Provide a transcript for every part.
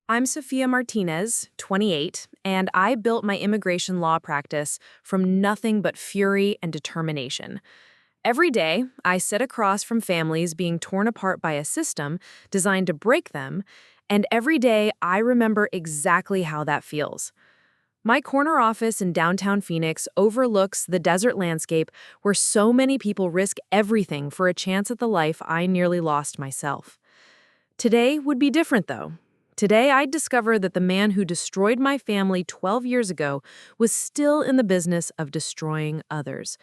I'm Sophia Martinez, 28, and I built my immigration law practice from nothing but fury and determination. Every day, I sit across from families being torn apart by a system designed to break them, and every day I remember exactly how that feels. My corner office in downtown Phoenix overlooks the desert landscape where so many people risk everything for a chance at the life I nearly lost myself. Today would be different, though. Today, I'd discover that the man who destroyed my family 12 years ago was still in the business of destroying others.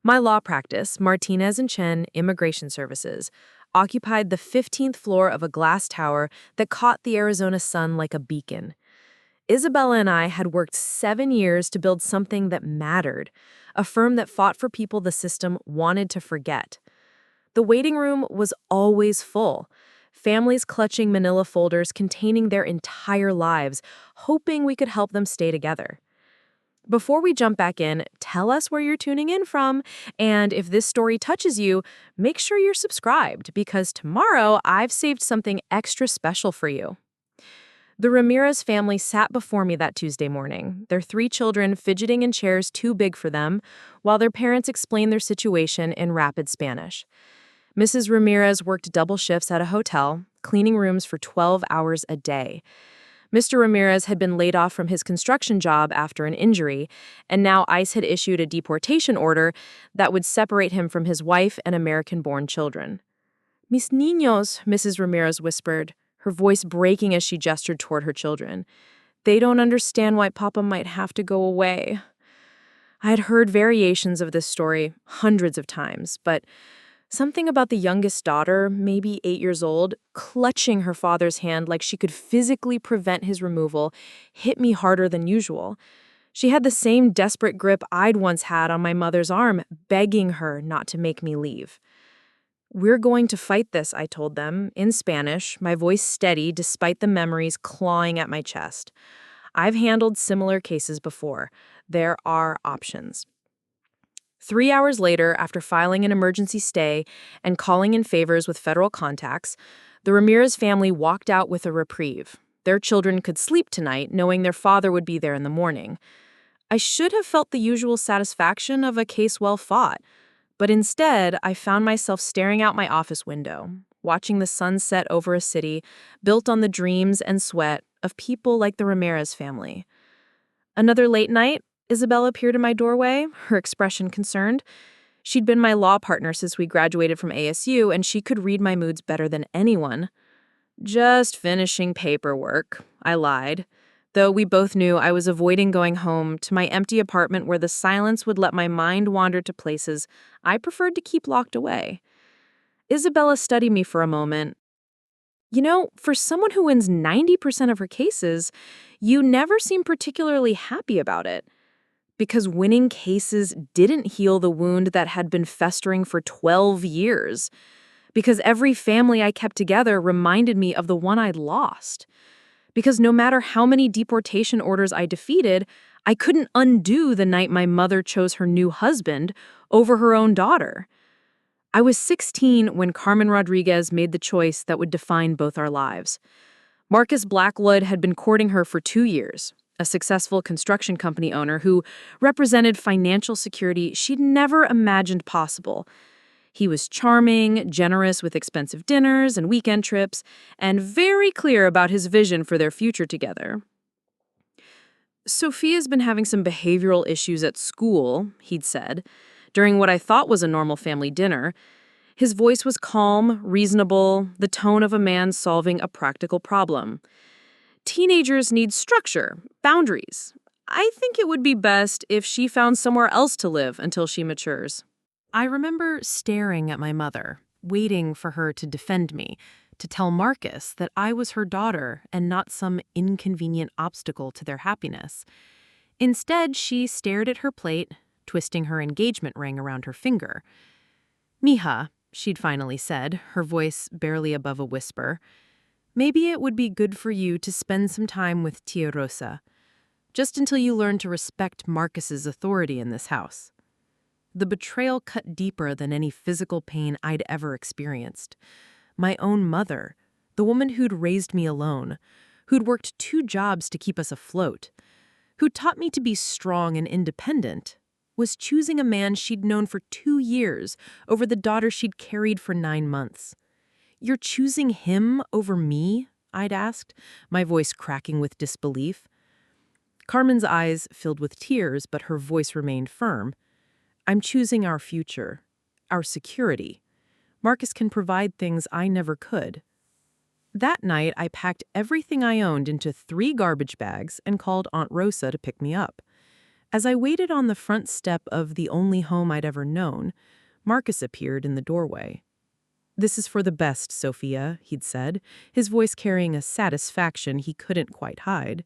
My law practice, Martinez Chen Immigration Services, occupied the 15th floor of a glass tower that caught the Arizona sun like a beacon. Isabella and I had worked 7 years to build something that mattered, a firm that fought for people the system wanted to forget. The waiting room was always full. Families clutching manila folders containing their entire lives, hoping we could help them stay together. Before we jump back in, tell us where you're tuning in from, and if this story touches you, make sure you're subscribed, because tomorrow I've saved something extra special for you. The Ramirez family sat before me that Tuesday morning, their 3 children fidgeting in chairs too big for them, while their parents explained their situation in rapid Spanish. Mrs. Ramirez worked double shifts at a hotel, cleaning rooms for 12 hours a day. Mr. Ramirez had been laid off from his construction job after an injury, and now ICE had issued a deportation order that would separate him from his wife and American-born children. "Mis niños," Mrs. Ramirez whispered, her voice breaking as she gestured toward her children. "They don't understand why Papa might have to go away." I had heard variations of this story hundreds of times, but something about the youngest daughter, maybe 8 years old, clutching her father's hand like she could physically prevent his removal, hit me harder than usual. She had the same desperate grip I'd once had on my mother's arm, begging her not to make me leave. "We're going to fight this," I told them, in Spanish, my voice steady despite the memories clawing at my chest. "I've handled similar cases before. There are options." 3 hours later, after filing an emergency stay and calling in favors with federal contacts, the Ramirez family walked out with a reprieve. Their children could sleep tonight, knowing their father would be there in the morning. I should have felt the usual satisfaction of a case well fought, but instead, I found myself staring out my office window, watching the sun set over a city built on the dreams and sweat of people like the Ramirez family. Another late night, Isabella appeared in my doorway, her expression concerned. She'd been my law partner since we graduated from ASU, and she could read my moods better than anyone. "Just finishing paperwork," I lied, though we both knew I was avoiding going home to my empty apartment where the silence would let my mind wander to places I preferred to keep locked away. Isabella studied me for a moment. "You know, for someone who wins 90% of her cases, you never seem particularly happy about it." Because winning cases didn't heal the wound that had been festering for 12 years. Because every family I kept together reminded me of the one I'd lost. Because no matter how many deportation orders I defeated, I couldn't undo the night my mother chose her new husband over her own daughter. I was 16 when Carmen Rodriguez made the choice that would define both our lives. Marcus Blackwood had been courting her for 2 years, a successful construction company owner who represented financial security she'd never imagined possible. He was charming, generous with expensive dinners and weekend trips, and very clear about his vision for their future together. "Sophia's been having some behavioral issues at school," he'd said, during what I thought was a normal family dinner. His voice was calm, reasonable, the tone of a man solving a practical problem. "Teenagers need structure, boundaries. I think it would be best if she found somewhere else to live until she matures." I remember staring at my mother, waiting for her to defend me, to tell Marcus that I was her daughter and not some inconvenient obstacle to their happiness. Instead, she stared at her plate, twisting her engagement ring around her finger. "Mija," she'd finally said, her voice barely above a whisper, "maybe it would be good for you to spend some time with Tia Rosa, just until you learn to respect Marcus's authority in this house." The betrayal cut deeper than any physical pain I'd ever experienced. My own mother, the woman who'd raised me alone, who'd worked 2 jobs to keep us afloat, who taught me to be strong and independent, was choosing a man she'd known for 2 years over the daughter she'd carried for 9 months. "You're choosing him over me?" I'd asked, my voice cracking with disbelief. Carmen's eyes filled with tears, but her voice remained firm. "I'm choosing our future, our security. Marcus can provide things I never could." That night, I packed everything I owned into 3 garbage bags and called Aunt Rosa to pick me up. As I waited on the front step of the only home I'd ever known, Marcus appeared in the doorway. "This is for the best, Sophia," he'd said, his voice carrying a satisfaction he couldn't quite hide.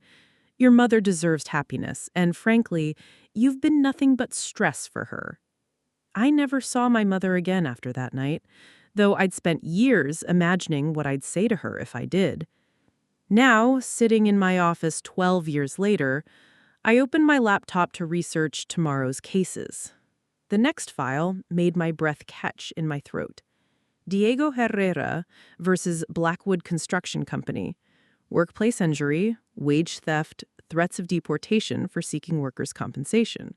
"Your mother deserves happiness, and frankly, you've been nothing but stress for her." I never saw my mother again after that night, though I'd spent years imagining what I'd say to her if I did. Now, sitting in my office 12 years later, I opened my laptop to research tomorrow's cases. The next file made my breath catch in my throat. Diego Herrera versus Blackwood Construction Company. Workplace injury, wage theft, threats of deportation for seeking workers' compensation.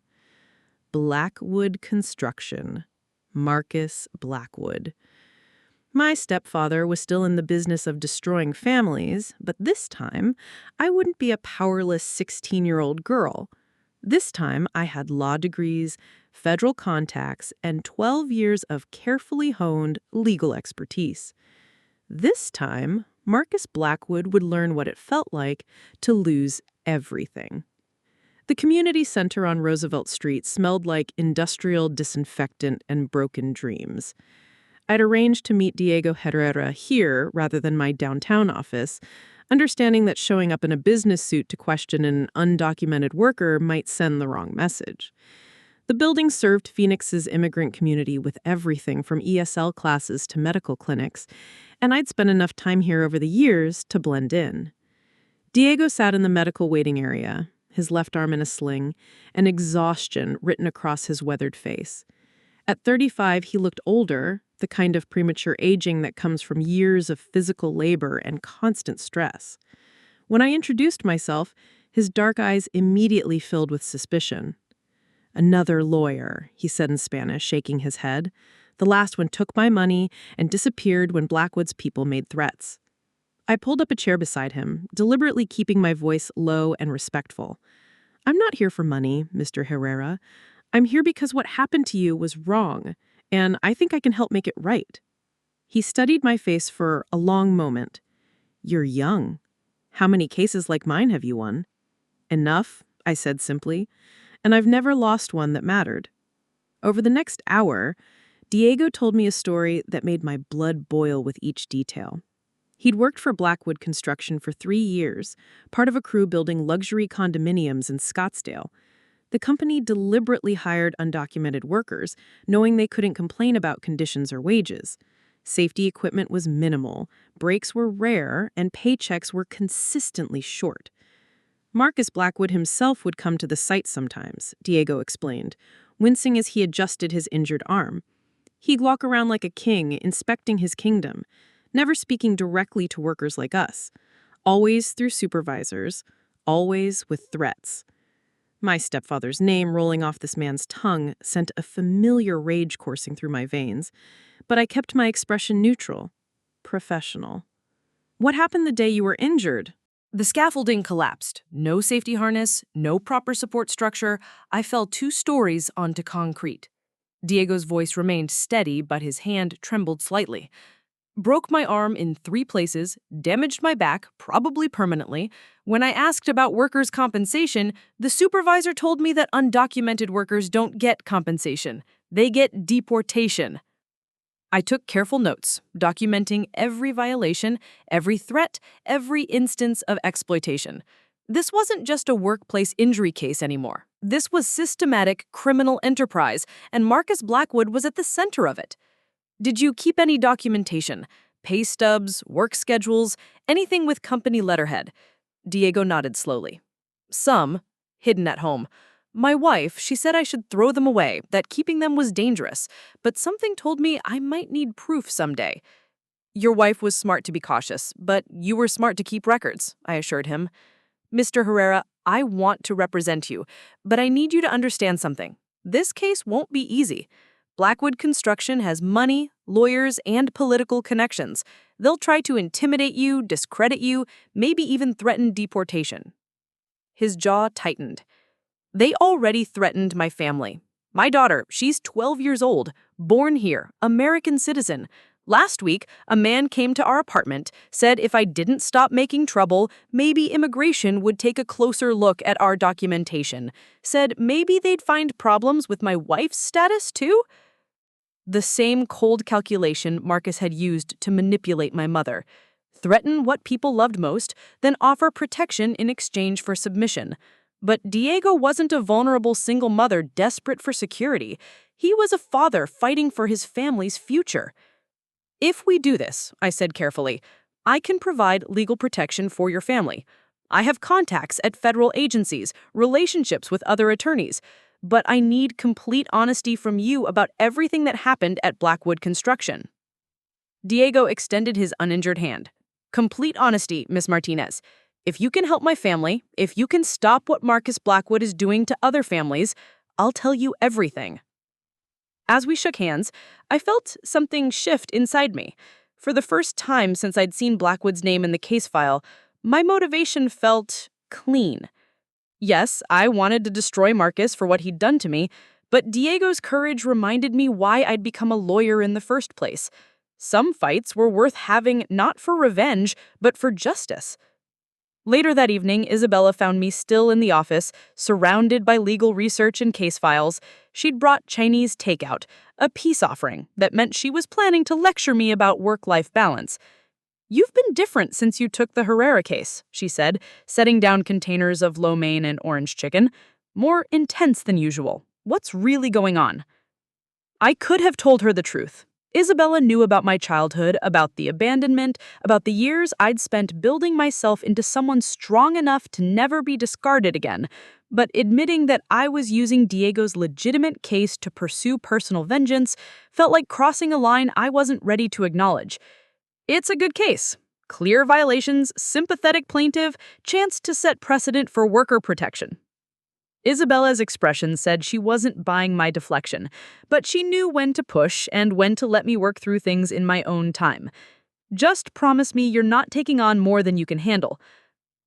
Blackwood Construction. Marcus Blackwood. My stepfather was still in the business of destroying families, but this time, I wouldn't be a powerless 16-year-old girl. This time, I had law degrees, federal contacts, and 12 years of carefully honed legal expertise. This time, Marcus Blackwood would learn what it felt like to lose everything. The community center on Roosevelt Street smelled like industrial disinfectant and broken dreams. I'd arranged to meet Diego Herrera here rather than my downtown office, understanding that showing up in a business suit to question an undocumented worker might send the wrong message. The building served Phoenix's immigrant community with everything from ESL classes to medical clinics, and I'd spent enough time here over the years to blend in. Diego sat in the medical waiting area, his left arm in a sling, and exhaustion written across his weathered face. At 35, he looked older, the kind of premature aging that comes from years of physical labor and constant stress. When I introduced myself, his dark eyes immediately filled with suspicion. "Another lawyer," he said in Spanish, shaking his head. "The last one took my money and disappeared when Blackwood's people made threats." I pulled up a chair beside him, deliberately keeping my voice low and respectful. "I'm not here for money, Mr. Herrera. I'm here because what happened to you was wrong, and I think I can help make it right." He studied my face for a long moment. "You're young. How many cases like mine have you won?" "Enough," I said simply, "and I've never lost one that mattered." Over the next hour, Diego told me a story that made my blood boil with each detail. He'd worked for Blackwood Construction for 3 years, part of a crew building luxury condominiums in Scottsdale. The company deliberately hired undocumented workers, knowing they couldn't complain about conditions or wages. Safety equipment was minimal, breaks were rare, and paychecks were consistently short. Marcus Blackwood himself would come to the site sometimes, Diego explained, wincing as he adjusted his injured arm. He'd walk around like a king, inspecting his kingdom, never speaking directly to workers like us, always through supervisors, always with threats. My stepfather's name rolling off this man's tongue sent a familiar rage coursing through my veins, but I kept my expression neutral, professional. "What happened the day you were injured?" The scaffolding collapsed. No safety harness, no proper support structure. I fell 2 stories onto concrete. Diego's voice remained steady, but his hand trembled slightly. "Broke my arm in 3 places, damaged my back, probably permanently. When I asked about workers' compensation, the supervisor told me that undocumented workers don't get compensation. They get deportation." I took careful notes, documenting every violation, every threat, every instance of exploitation. This wasn't just a workplace injury case anymore. This was systematic criminal enterprise, and Marcus Blackwood was at the center of it. "Did you keep any documentation? Pay stubs, work schedules, anything with company letterhead?" Diego nodded slowly. "Some, hidden at home. My wife, she said I should throw them away, that keeping them was dangerous, but something told me I might need proof someday." Your wife was smart to be cautious, but you were smart to keep records, I assured him. Mr. Herrera, I want to represent you, but I need you to understand something. This case won't be easy. Blackwood Construction has money, lawyers, and political connections. They'll try to intimidate you, discredit you, maybe even threaten deportation. His jaw tightened. They already threatened my family. My daughter, she's 12 years old, born here, American citizen. Last week, a man came to our apartment, said if I didn't stop making trouble, maybe immigration would take a closer look at our documentation. Said maybe they'd find problems with my wife's status, too? The same cold calculation Marcus had used to manipulate my mother. Threaten what people loved most, then offer protection in exchange for submission. But Diego wasn't a vulnerable single mother desperate for security. He was a father fighting for his family's future. If we do this, I said carefully, I can provide legal protection for your family. I have contacts at federal agencies, relationships with other attorneys, but I need complete honesty from you about everything that happened at Blackwood Construction. Diego extended his uninjured hand. Complete honesty, Miss Martinez. If you can help my family, if you can stop what Marcus Blackwood is doing to other families, I'll tell you everything. As we shook hands, I felt something shift inside me. For the first time since I'd seen Blackwood's name in the case file, my motivation felt clean. Yes, I wanted to destroy Marcus for what he'd done to me, but Diego's courage reminded me why I'd become a lawyer in the first place. Some fights were worth having not for revenge, but for justice. Later that evening, Isabella found me still in the office, surrounded by legal research and case files. She'd brought Chinese takeout, a peace offering that meant she was planning to lecture me about work-life balance. You've been different since you took the Herrera case, she said, setting down containers of lo mein and orange chicken. More intense than usual. What's really going on? I could have told her the truth. Isabella knew about my childhood, about the abandonment, about the years I'd spent building myself into someone strong enough to never be discarded again. But admitting that I was using Diego's legitimate case to pursue personal vengeance felt like crossing a line I wasn't ready to acknowledge. It's a good case. Clear violations, sympathetic plaintiff, chance to set precedent for worker protection. Isabella's expression said she wasn't buying my deflection, but she knew when to push and when to let me work through things in my own time. Just promise me you're not taking on more than you can handle.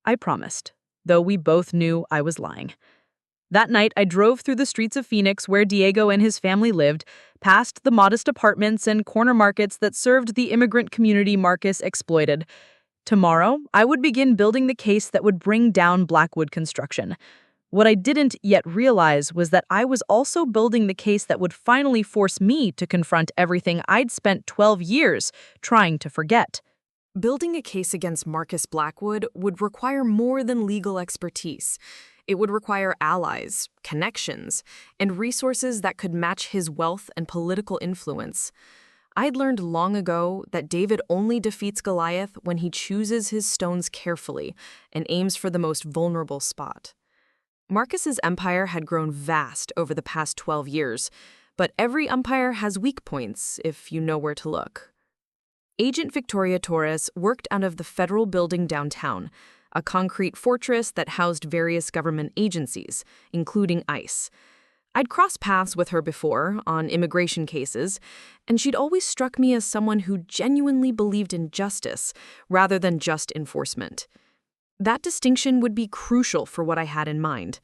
I promised, though we both knew I was lying. That night, I drove through the streets of Phoenix where Diego and his family lived, past the modest apartments and corner markets that served the immigrant community Marcus exploited. Tomorrow, I would begin building the case that would bring down Blackwood Construction. What I didn't yet realize was that I was also building the case that would finally force me to confront everything I'd spent 12 years trying to forget. Building a case against Marcus Blackwood would require more than legal expertise. It would require allies, connections, and resources that could match his wealth and political influence. I'd learned long ago that David only defeats Goliath when he chooses his stones carefully and aims for the most vulnerable spot. Marcus's empire had grown vast over the past 12 years, but every empire has weak points if you know where to look. Agent Victoria Torres worked out of the federal building downtown, a concrete fortress that housed various government agencies, including ICE. I'd crossed paths with her before on immigration cases, and she'd always struck me as someone who genuinely believed in justice rather than just enforcement. That distinction would be crucial for what I had in mind.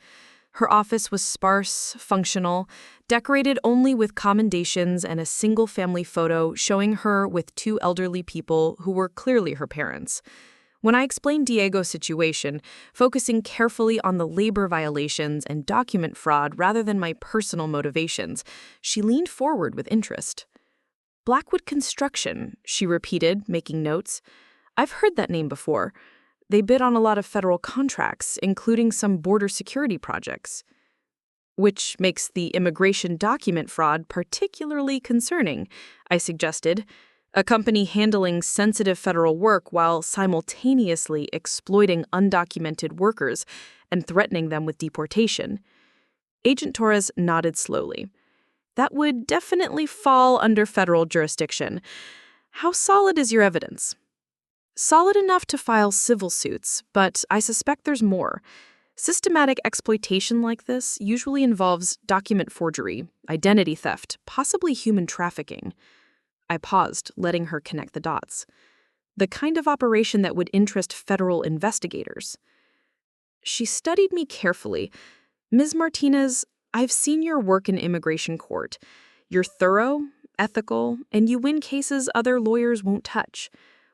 Her office was sparse, functional, decorated only with commendations and a single-family photo showing her with two elderly people who were clearly her parents. When I explained Diego's situation, focusing carefully on the labor violations and document fraud rather than my personal motivations, she leaned forward with interest. Blackwood Construction, she repeated, making notes. I've heard that name before. They bid on a lot of federal contracts, including some border security projects. Which makes the immigration document fraud particularly concerning, I suggested. A company handling sensitive federal work while simultaneously exploiting undocumented workers and threatening them with deportation. Agent Torres nodded slowly. That would definitely fall under federal jurisdiction. How solid is your evidence? Solid enough to file civil suits, but I suspect there's more. Systematic exploitation like this usually involves document forgery, identity theft, possibly human trafficking. I paused, letting her connect the dots. The kind of operation that would interest federal investigators. She studied me carefully. Ms. Martinez, I've seen your work in immigration court. You're thorough, ethical, and you win cases other lawyers won't touch.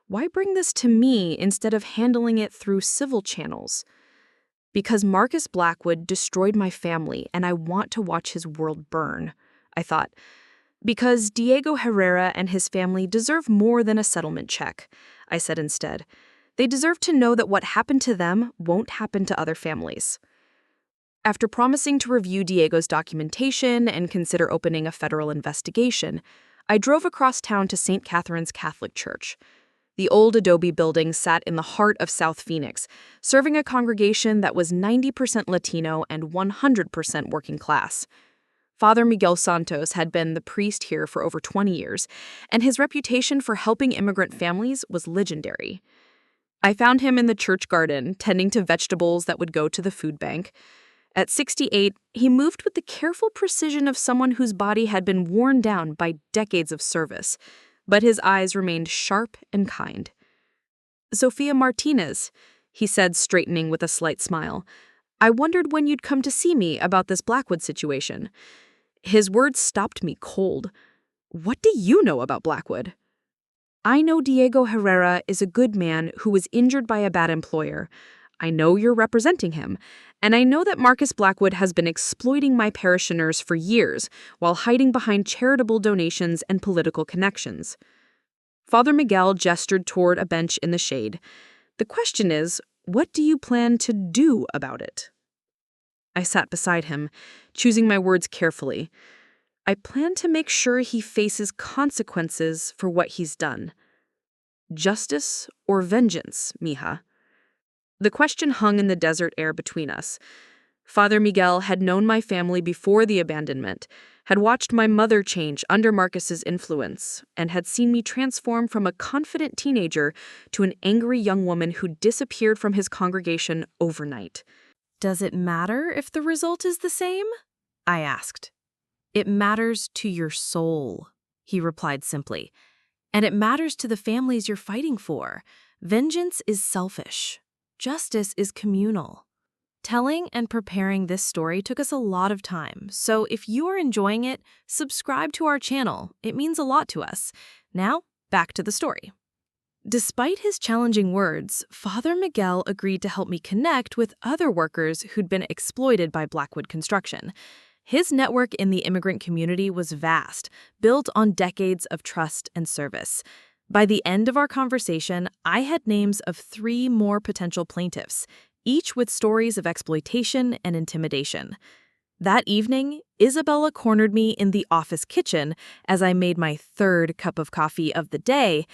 Why bring this to me instead of handling it through civil channels? Because Marcus Blackwood destroyed my family and I want to watch his world burn, I thought. Because Diego Herrera and his family deserve more than a settlement check, I said instead. They deserve to know that what happened to them won't happen to other families. After promising to review Diego's documentation and consider opening a federal investigation, I drove across town to St. Catherine's Catholic Church. The old adobe building sat in the heart of South Phoenix, serving a congregation that was 90% Latino and 100% working class. Father Miguel Santos had been the priest here for over 20 years, and his reputation for helping immigrant families was legendary. I found him in the church garden, tending to vegetables that would go to the food bank. At 68, he moved with the careful precision of someone whose body had been worn down by decades of service, but his eyes remained sharp and kind. "Sophia Martinez," he said, straightening with a slight smile. "I wondered when you'd come to see me about this Blackwood situation." His words stopped me cold. What do you know about Blackwood? I know Diego Herrera is a good man who was injured by a bad employer. I know you're representing him, and I know that Marcus Blackwood has been exploiting my parishioners for years while hiding behind charitable donations and political connections. Father Miguel gestured toward a bench in the shade. The question is, what do you plan to do about it? I sat beside him, choosing my words carefully. I plan to make sure he faces consequences for what he's done. Justice or vengeance, mija? The question hung in the desert air between us. Father Miguel had known my family before the abandonment, had watched my mother change under Marcus's influence, and had seen me transform from a confident teenager to an angry young woman who disappeared from his congregation overnight. Does it matter if the result is the same? I asked. It matters to your soul, he replied simply. And it matters to the families you're fighting for. Vengeance is selfish. Justice is communal. Telling and preparing this story took us a lot of time, so if you are enjoying it, subscribe to our channel. It means a lot to us. Now, back to the story. Despite his challenging words, Father Miguel agreed to help me connect with other workers who'd been exploited by Blackwood Construction. His network in the immigrant community was vast, built on decades of trust and service. By the end of our conversation, I had names of 3 more potential plaintiffs, each with stories of exploitation and intimidation. That evening, Isabella cornered me in the office kitchen as I made my 3rd cup of coffee of the day.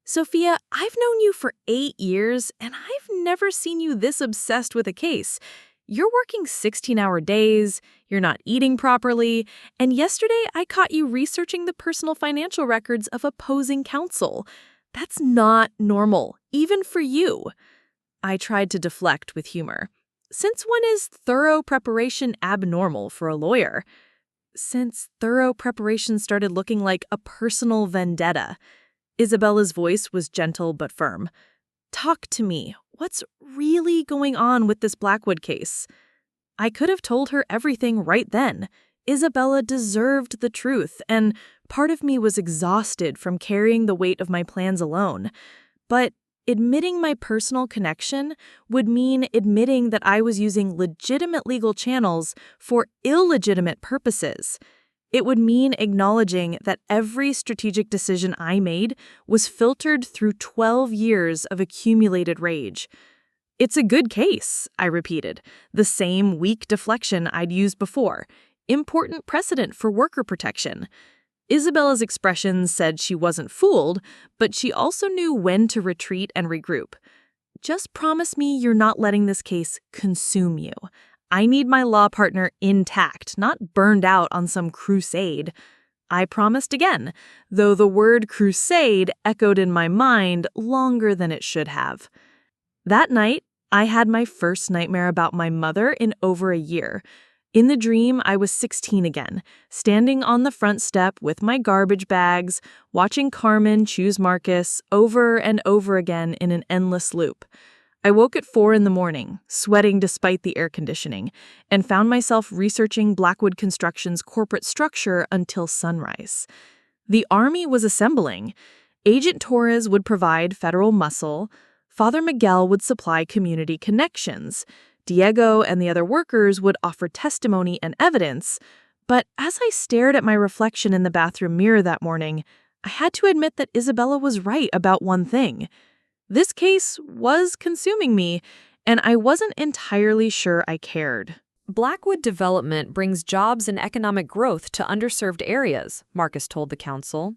"Sophia, I've known you for 8 years, and I've never seen you this obsessed with a case. You're working 16-hour days, you're not eating properly, and yesterday I caught you researching the personal financial records of opposing counsel. That's not normal, even for you." I tried to deflect with humor. Since when is thorough preparation abnormal for a lawyer? Since thorough preparation started looking like a personal vendetta. Isabella's voice was gentle but firm. "Talk to me. What's really going on with this Blackwood case?" I could have told her everything right then. Isabella deserved the truth, and part of me was exhausted from carrying the weight of my plans alone. But admitting my personal connection would mean admitting that I was using legitimate legal channels for illegitimate purposes. It would mean acknowledging that every strategic decision I made was filtered through 12 years of accumulated rage. "It's a good case," I repeated, the same weak deflection I'd used before. "Important precedent for worker protection." Isabella's expression said she wasn't fooled, but she also knew when to retreat and regroup. "Just promise me you're not letting this case consume you. I need my law partner intact, not burned out on some crusade." I promised again, though the word crusade echoed in my mind longer than it should have. That night, I had my first nightmare about my mother in over a year. In the dream, I was 16 again, standing on the front step with my garbage bags, watching Carmen choose Marcus over and over again in an endless loop. I woke at 4 in the morning, sweating despite the air conditioning, and found myself researching Blackwood Construction's corporate structure until sunrise. The army was assembling. Agent Torres would provide federal muscle. Father Miguel would supply community connections. Diego and the other workers would offer testimony and evidence. But as I stared at my reflection in the bathroom mirror that morning, I had to admit that Isabella was right about one thing. This case was consuming me, and I wasn't entirely sure I cared. Blackwood development brings jobs and economic growth to underserved areas, Marcus told the council,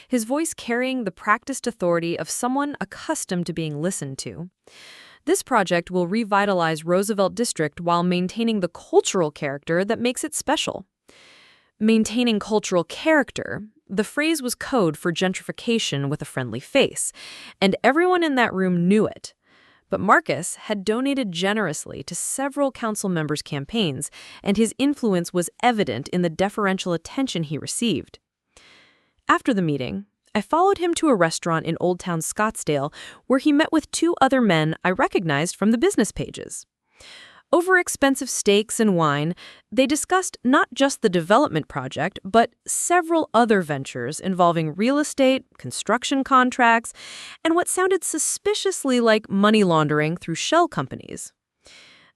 his voice carrying the practiced authority of someone accustomed to being listened to. This project will revitalize Roosevelt District while maintaining the cultural character that makes it special. Maintaining cultural character, the phrase was code for gentrification with a friendly face, and everyone in that room knew it. But Marcus had donated generously to several council members' campaigns, and his influence was evident in the deferential attention he received. After the meeting, I followed him to a restaurant in Old Town Scottsdale where he met with 2 other men I recognized from the business pages. Over expensive steaks and wine, they discussed not just the development project, but several other ventures involving real estate, construction contracts, and what sounded suspiciously like money laundering through shell companies.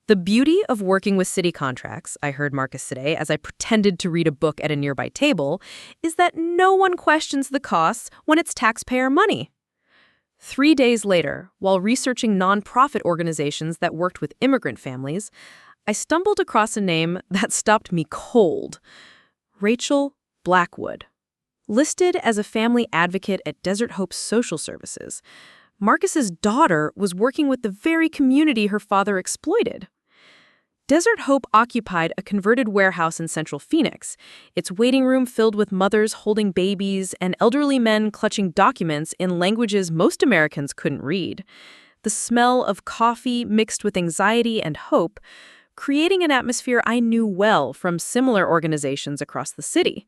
The beauty of working with city contracts, I heard Marcus say as I pretended to read a book at a nearby table, is that no one questions the costs when it's taxpayer money. 3 days later, while researching nonprofit organizations that worked with immigrant families, I stumbled across a name that stopped me cold. Rachel Blackwood. Listed as a family advocate at Desert Hope Social Services, Marcus's daughter was working with the very community her father exploited. Desert Hope occupied a converted warehouse in central Phoenix, its waiting room filled with mothers holding babies and elderly men clutching documents in languages most Americans couldn't read. The smell of coffee mixed with anxiety and hope, creating an atmosphere I knew well from similar organizations across the city.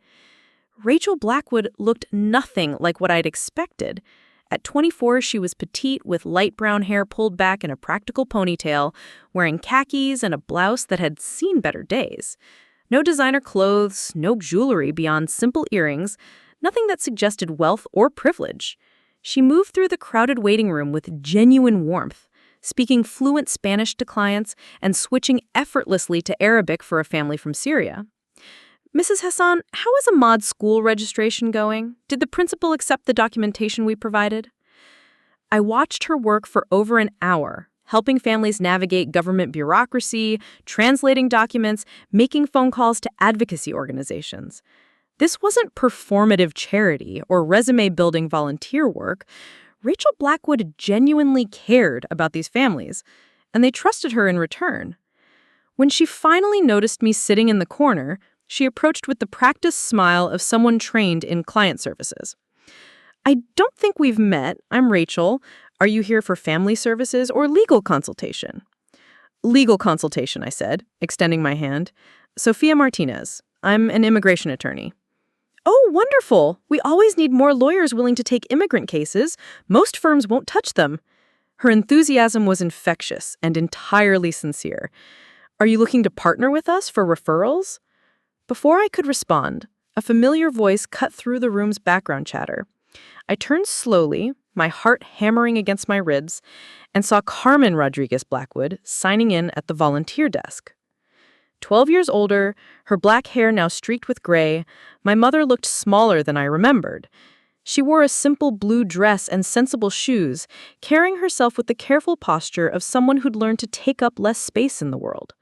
Rachel Blackwood looked nothing like what I'd expected. At 24, she was petite with light brown hair pulled back in a practical ponytail, wearing khakis and a blouse that had seen better days. No designer clothes, no jewelry beyond simple earrings, nothing that suggested wealth or privilege. She moved through the crowded waiting room with genuine warmth, speaking fluent Spanish to clients and switching effortlessly to Arabic for a family from Syria. Mrs. Hassan, how is Ahmad's school registration going? Did the principal accept the documentation we provided? I watched her work for over an hour, helping families navigate government bureaucracy, translating documents, making phone calls to advocacy organizations. This wasn't performative charity or resume-building volunteer work. Rachel Blackwood genuinely cared about these families, and they trusted her in return. When she finally noticed me sitting in the corner, she approached with the practiced smile of someone trained in client services. I don't think we've met. I'm Rachel. Are you here for family services or legal consultation? Legal consultation, I said, extending my hand. Sophia Martinez. I'm an immigration attorney. Oh, wonderful. We always need more lawyers willing to take immigrant cases. Most firms won't touch them. Her enthusiasm was infectious and entirely sincere. Are you looking to partner with us for referrals? Before I could respond, a familiar voice cut through the room's background chatter. I turned slowly, my heart hammering against my ribs, and saw Carmen Rodriguez Blackwood signing in at the volunteer desk. 12 years older, her black hair now streaked with gray, my mother looked smaller than I remembered. She wore a simple blue dress and sensible shoes, carrying herself with the careful posture of someone who'd learned to take up less space in the world.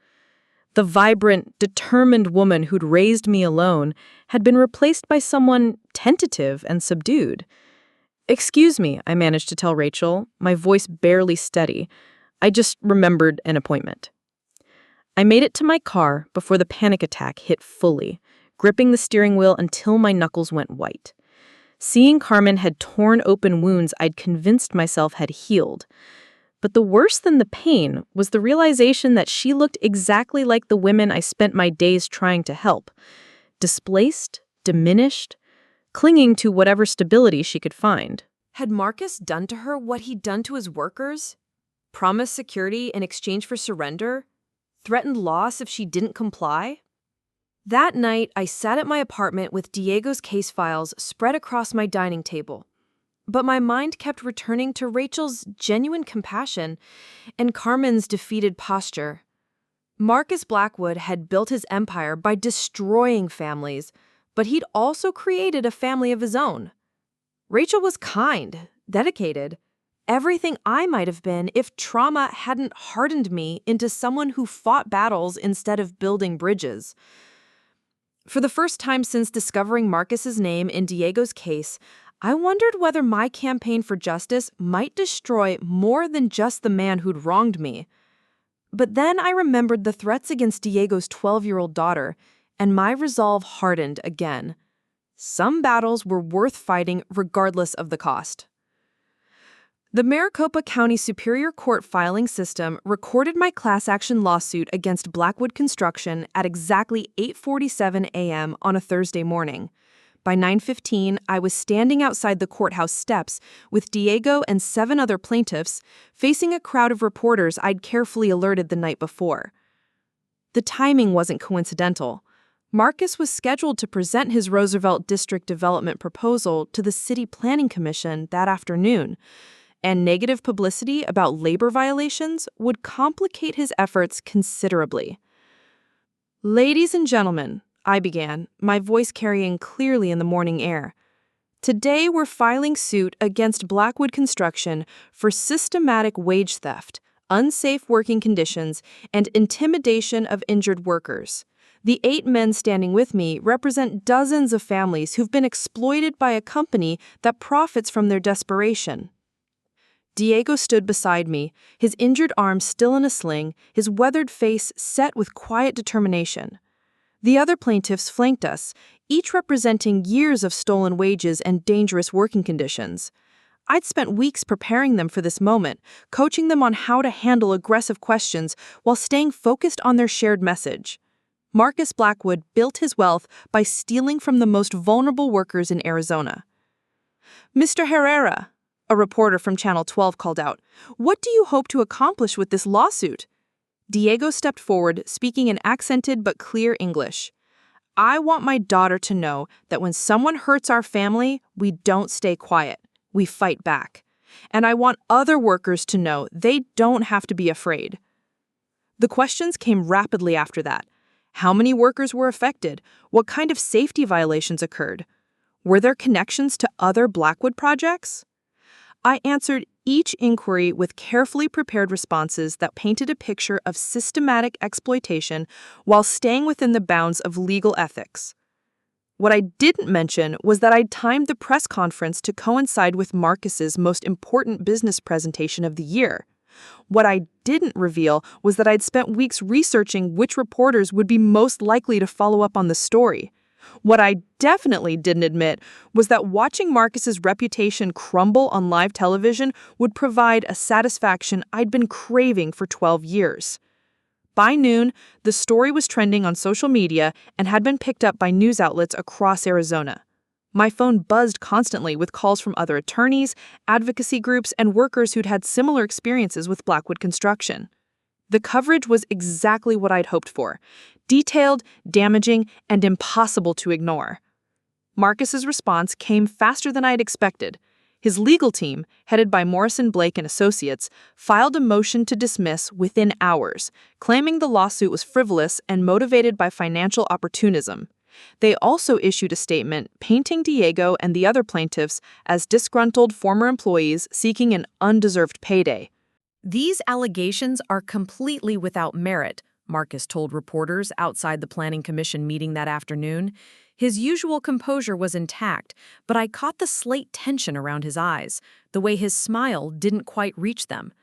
The vibrant, determined woman who'd raised me alone had been replaced by someone tentative and subdued. Excuse me, I managed to tell Rachel, my voice barely steady. I just remembered an appointment. I made it to my car before the panic attack hit fully, gripping the steering wheel until my knuckles went white. Seeing Carmen had torn open wounds I'd convinced myself had healed. But the worse than the pain was the realization that she looked exactly like the women I spent my days trying to help. Displaced, diminished, clinging to whatever stability she could find. Had Marcus done to her what he'd done to his workers? Promised security in exchange for surrender? Threatened loss if she didn't comply? That night, I sat at my apartment with Diego's case files spread across my dining table. But my mind kept returning to Rachel's genuine compassion and Carmen's defeated posture. Marcus Blackwood had built his empire by destroying families, but he'd also created a family of his own. Rachel was kind, dedicated, everything I might have been if trauma hadn't hardened me into someone who fought battles instead of building bridges. For the first time since discovering Marcus's name in Diego's case, I wondered whether my campaign for justice might destroy more than just the man who'd wronged me. But then I remembered the threats against Diego's 12-year-old daughter, and my resolve hardened again. Some battles were worth fighting regardless of the cost. The Maricopa County Superior Court filing system recorded my class action lawsuit against Blackwood Construction at exactly 8:47 a.m. on a Thursday morning. By 9:15, I was standing outside the courthouse steps with Diego and 7 other plaintiffs, facing a crowd of reporters I'd carefully alerted the night before. The timing wasn't coincidental. Marcus was scheduled to present his Roosevelt District Development proposal to the City Planning Commission that afternoon, and negative publicity about labor violations would complicate his efforts considerably. "Ladies and gentlemen," I began, my voice carrying clearly in the morning air. "Today we're filing suit against Blackwood Construction for systematic wage theft, unsafe working conditions, and intimidation of injured workers. The 8 men standing with me represent dozens of families who've been exploited by a company that profits from their desperation." Diego stood beside me, his injured arm still in a sling, his weathered face set with quiet determination. The other plaintiffs flanked us, each representing years of stolen wages and dangerous working conditions. I'd spent weeks preparing them for this moment, coaching them on how to handle aggressive questions while staying focused on their shared message. Marcus Blackwood built his wealth by stealing from the most vulnerable workers in Arizona. "Mr. Herrera," a reporter from Channel 12 called out, "what do you hope to accomplish with this lawsuit?" Diego stepped forward, speaking in accented but clear English. "I want my daughter to know that when someone hurts our family, we don't stay quiet. We fight back. And I want other workers to know they don't have to be afraid." The questions came rapidly after that. How many workers were affected? What kind of safety violations occurred? Were there connections to other Blackwood projects? I answered each inquiry with carefully prepared responses that painted a picture of systematic exploitation while staying within the bounds of legal ethics. What I didn't mention was that I'd timed the press conference to coincide with Marcus's most important business presentation of the year. What I didn't reveal was that I'd spent weeks researching which reporters would be most likely to follow up on the story. What I definitely didn't admit was that watching Marcus's reputation crumble on live television would provide a satisfaction I'd been craving for 12 years. By noon, the story was trending on social media and had been picked up by news outlets across Arizona. My phone buzzed constantly with calls from other attorneys, advocacy groups, and workers who'd had similar experiences with Blackwood Construction. The coverage was exactly what I'd hoped for: detailed, damaging, and impossible to ignore. Marcus's response came faster than I'd expected. His legal team, headed by Morrison Blake and Associates, filed a motion to dismiss within hours, claiming the lawsuit was frivolous and motivated by financial opportunism. They also issued a statement painting Diego and the other plaintiffs as disgruntled former employees seeking an undeserved payday. "These allegations are completely without merit," Marcus told reporters outside the Planning Commission meeting that afternoon. His usual composure was intact, but I caught the slight tension around his eyes, the way his smile didn't quite reach them.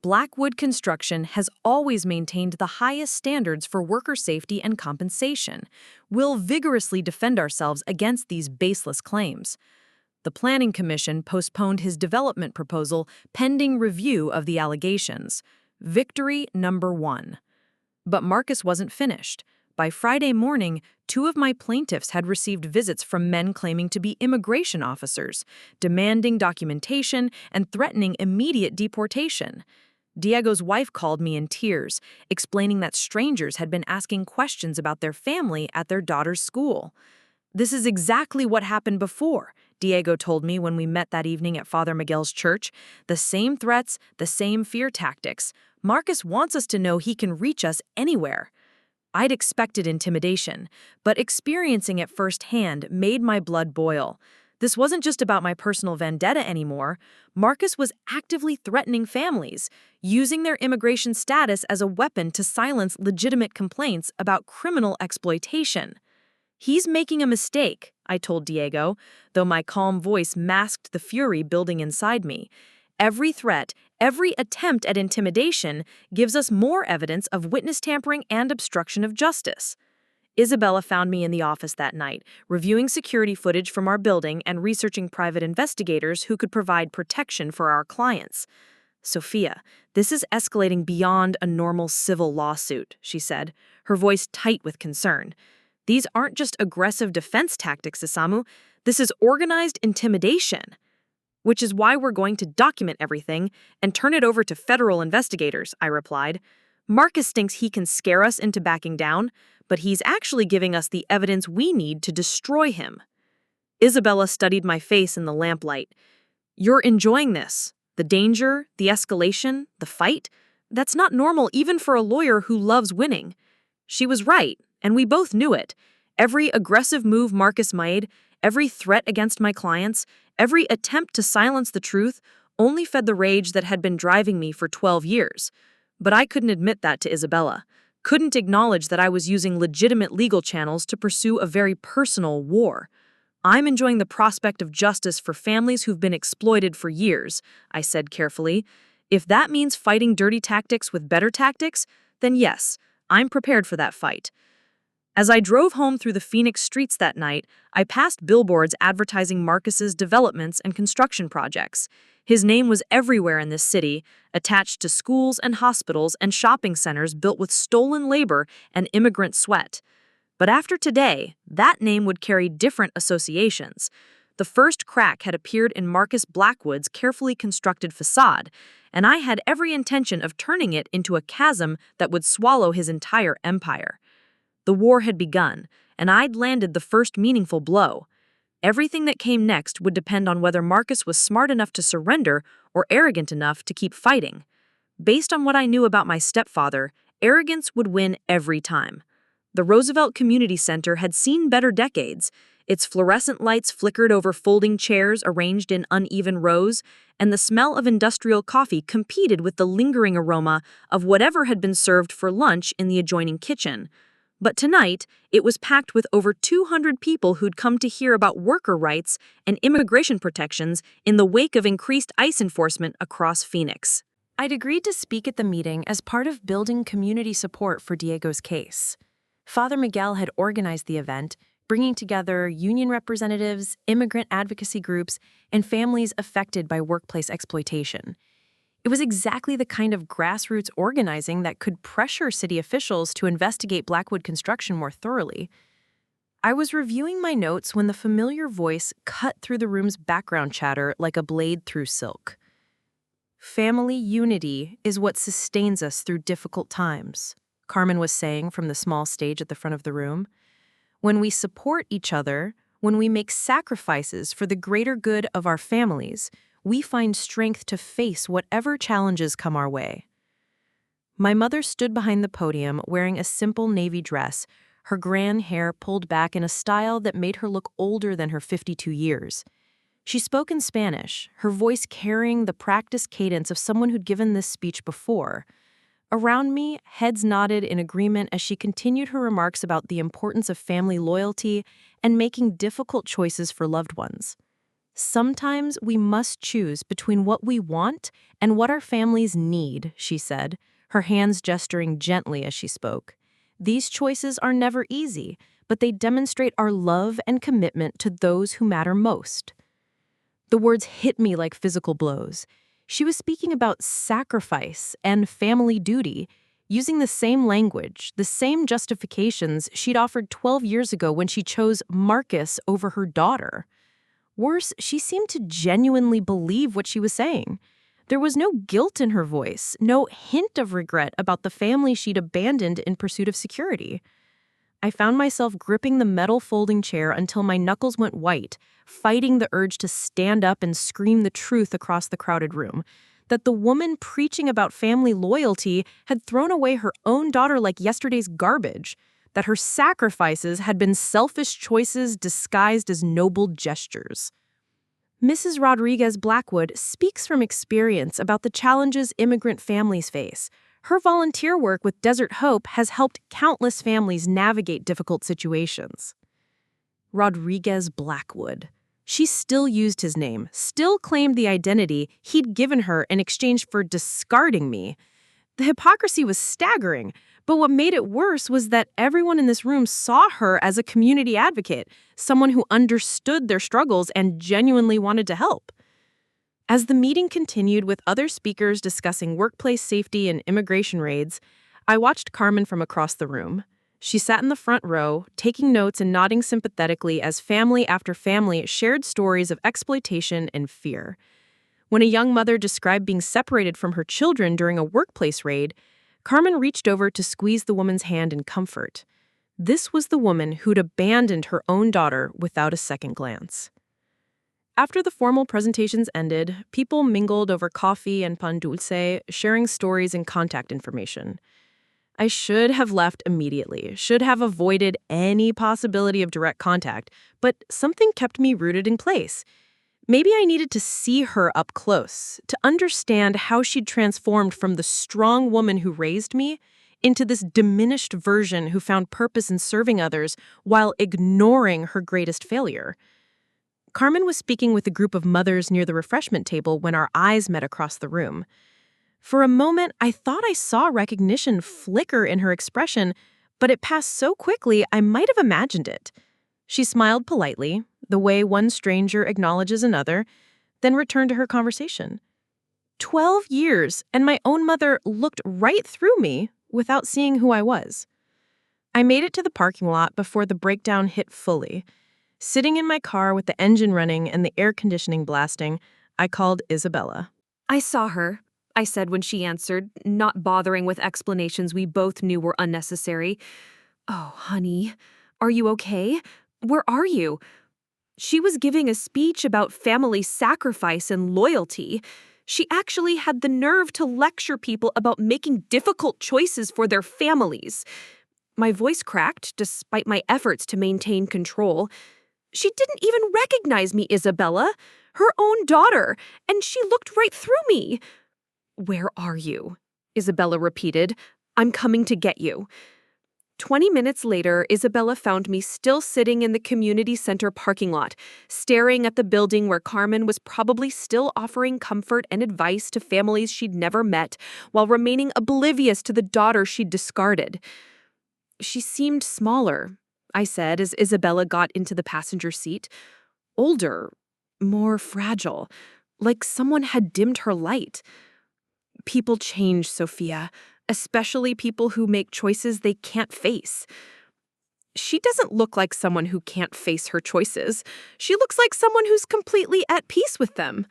Blackwood Construction has always maintained the highest standards for worker safety and compensation. We'll vigorously defend ourselves against these baseless claims. The Planning Commission postponed his development proposal pending review of the allegations. Victory number 1. But Marcus wasn't finished. By Friday morning, 2 of my plaintiffs had received visits from men claiming to be immigration officers, demanding documentation and threatening immediate deportation. Diego's wife called me in tears, explaining that strangers had been asking questions about their family at their daughter's school. "This is exactly what happened before," Diego told me when we met that evening at Father Miguel's church. "The same threats, the same fear tactics. Marcus wants us to know he can reach us anywhere." I'd expected intimidation, but experiencing it firsthand made my blood boil. This wasn't just about my personal vendetta anymore. Marcus was actively threatening families, using their immigration status as a weapon to silence legitimate complaints about criminal exploitation. "He's making a mistake," I told Diego, though my calm voice masked the fury building inside me. "Every threat, every attempt at intimidation gives us more evidence of witness tampering and obstruction of justice." Isabella found me in the office that night, reviewing security footage from our building and researching private investigators who could provide protection for our clients. "Sophia, this is escalating beyond a normal civil lawsuit," she said, her voice tight with concern. "These aren't just aggressive defense tactics, Isamu. This is organized intimidation. Which is why we're going to document everything and turn it over to federal investigators," I replied. "Marcus thinks he can scare us into backing down, but he's actually giving us the evidence we need to destroy him." Isabella studied my face in the lamplight. "You're enjoying this. The danger, the escalation, the fight? That's not normal even for a lawyer who loves winning." She was right, and we both knew it. Every aggressive move Marcus made, every threat against my clients, every attempt to silence the truth only fed the rage that had been driving me for 12 years. But I couldn't admit that to Isabella. Couldn't acknowledge that I was using legitimate legal channels to pursue a very personal war. "I'm enjoying the prospect of justice for families who've been exploited for years," I said carefully. "If that means fighting dirty tactics with better tactics, then yes, I'm prepared for that fight." As I drove home through the Phoenix streets that night, I passed billboards advertising Marcus's developments and construction projects. His name was everywhere in this city, attached to schools and hospitals and shopping centers built with stolen labor and immigrant sweat. But after today, that name would carry different associations. The first crack had appeared in Marcus Blackwood's carefully constructed facade, and I had every intention of turning it into a chasm that would swallow his entire empire. The war had begun, and I'd landed the first meaningful blow. Everything that came next would depend on whether Marcus was smart enough to surrender or arrogant enough to keep fighting. Based on what I knew about my stepfather, arrogance would win every time. The Roosevelt Community Center had seen better decades. Its fluorescent lights flickered over folding chairs arranged in uneven rows, and the smell of industrial coffee competed with the lingering aroma of whatever had been served for lunch in the adjoining kitchen. But tonight, it was packed with over 200 people who'd come to hear about worker rights and immigration protections in the wake of increased ICE enforcement across Phoenix. I'd agreed to speak at the meeting as part of building community support for Diego's case. Father Miguel had organized the event, bringing together union representatives, immigrant advocacy groups, and families affected by workplace exploitation. It was exactly the kind of grassroots organizing that could pressure city officials to investigate Blackwood construction more thoroughly. I was reviewing my notes when the familiar voice cut through the room's background chatter like a blade through silk. "Family unity is what sustains us through difficult times," Carmen was saying from the small stage at the front of the room. "When we support each other, when we make sacrifices for the greater good of our families, we find strength to face whatever challenges come our way." My mother stood behind the podium wearing a simple navy dress, her grand hair pulled back in a style that made her look older than her 52 years. She spoke in Spanish, her voice carrying the practiced cadence of someone who'd given this speech before. Around me, heads nodded in agreement as she continued her remarks about the importance of family loyalty and making difficult choices for loved ones. Sometimes we must choose between what we want and what our families need, she said, her hands gesturing gently as she spoke. These choices are never easy, but they demonstrate our love and commitment to those who matter most. The words hit me like physical blows. She was speaking about sacrifice and family duty, using the same language, the same justifications she'd offered 12 years ago when she chose Marcus over her daughter. Worse, she seemed to genuinely believe what she was saying. There was no guilt in her voice, no hint of regret about the family she'd abandoned in pursuit of security. I found myself gripping the metal folding chair until my knuckles went white, fighting the urge to stand up and scream the truth across the crowded room. That the woman preaching about family loyalty had thrown away her own daughter like yesterday's garbage. That her sacrifices had been selfish choices disguised as noble gestures. Mrs. Rodriguez Blackwood speaks from experience about the challenges immigrant families face. Her volunteer work with Desert Hope has helped countless families navigate difficult situations. Rodriguez Blackwood. She still used his name, still claimed the identity he'd given her in exchange for discarding me. The hypocrisy was staggering, but what made it worse was that everyone in this room saw her as a community advocate, someone who understood their struggles and genuinely wanted to help. As the meeting continued with other speakers discussing workplace safety and immigration raids, I watched Carmen from across the room. She sat in the front row, taking notes and nodding sympathetically as family after family shared stories of exploitation and fear. When a young mother described being separated from her children during a workplace raid, Carmen reached over to squeeze the woman's hand in comfort. This was the woman who'd abandoned her own daughter without a second glance. After the formal presentations ended, people mingled over coffee and pan dulce, sharing stories and contact information. I should have left immediately, should have avoided any possibility of direct contact, but something kept me rooted in place. Maybe I needed to see her up close, to understand how she'd transformed from the strong woman who raised me into this diminished version who found purpose in serving others while ignoring her greatest failure. Carmen was speaking with a group of mothers near the refreshment table when our eyes met across the room. For a moment, I thought I saw recognition flicker in her expression, but it passed so quickly I might have imagined it. She smiled politely, the way one stranger acknowledges another, then returned to her conversation. 12 years, and my own mother looked right through me without seeing who I was. I made it to the parking lot before the breakdown hit fully. Sitting in my car with the engine running and the air conditioning blasting, I called Isabella. I saw her, I said when she answered, not bothering with explanations we both knew were unnecessary. Oh, honey, are you okay? Where are you? She was giving a speech about family sacrifice and loyalty. She actually had the nerve to lecture people about making difficult choices for their families. My voice cracked despite my efforts to maintain control. She didn't even recognize me, Isabella, her own daughter, and she looked right through me. Where are you? Isabella repeated. I'm coming to get you. 20 minutes later, Isabella found me still sitting in the community center parking lot, staring at the building where Carmen was probably still offering comfort and advice to families she'd never met, while remaining oblivious to the daughter she'd discarded. She seemed smaller, I said as Isabella got into the passenger seat. Older, more fragile, like someone had dimmed her light. People change, Sophia, especially people who make choices they can't face. She doesn't look like someone who can't face her choices. She looks like someone who's completely at peace with them.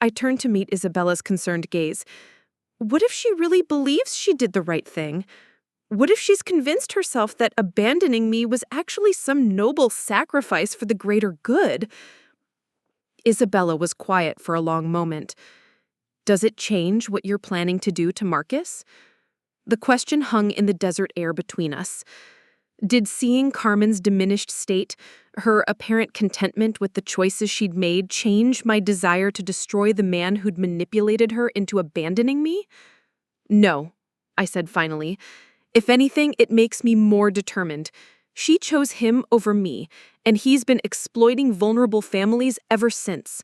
I turned to meet Isabella's concerned gaze. What if she really believes she did the right thing? What if she's convinced herself that abandoning me was actually some noble sacrifice for the greater good? Isabella was quiet for a long moment. Does it change what you're planning to do to Marcus? The question hung in the desert air between us. Did seeing Carmen's diminished state, her apparent contentment with the choices she'd made, change my desire to destroy the man who'd manipulated her into abandoning me? No, I said finally. If anything, it makes me more determined. She chose him over me, and he's been exploiting vulnerable families ever since.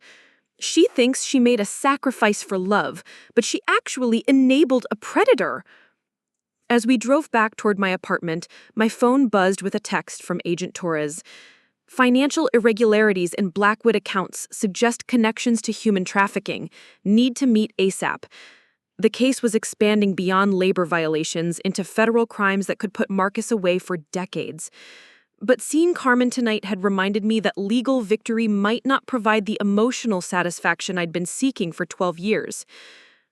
She thinks she made a sacrifice for love, but she actually enabled a predator. As we drove back toward my apartment, my phone buzzed with a text from Agent Torres. Financial irregularities in Blackwood accounts suggest connections to human trafficking. Need to meet ASAP. The case was expanding beyond labor violations into federal crimes that could put Marcus away for decades. But seeing Carmen tonight had reminded me that legal victory might not provide the emotional satisfaction I'd been seeking for 12 years.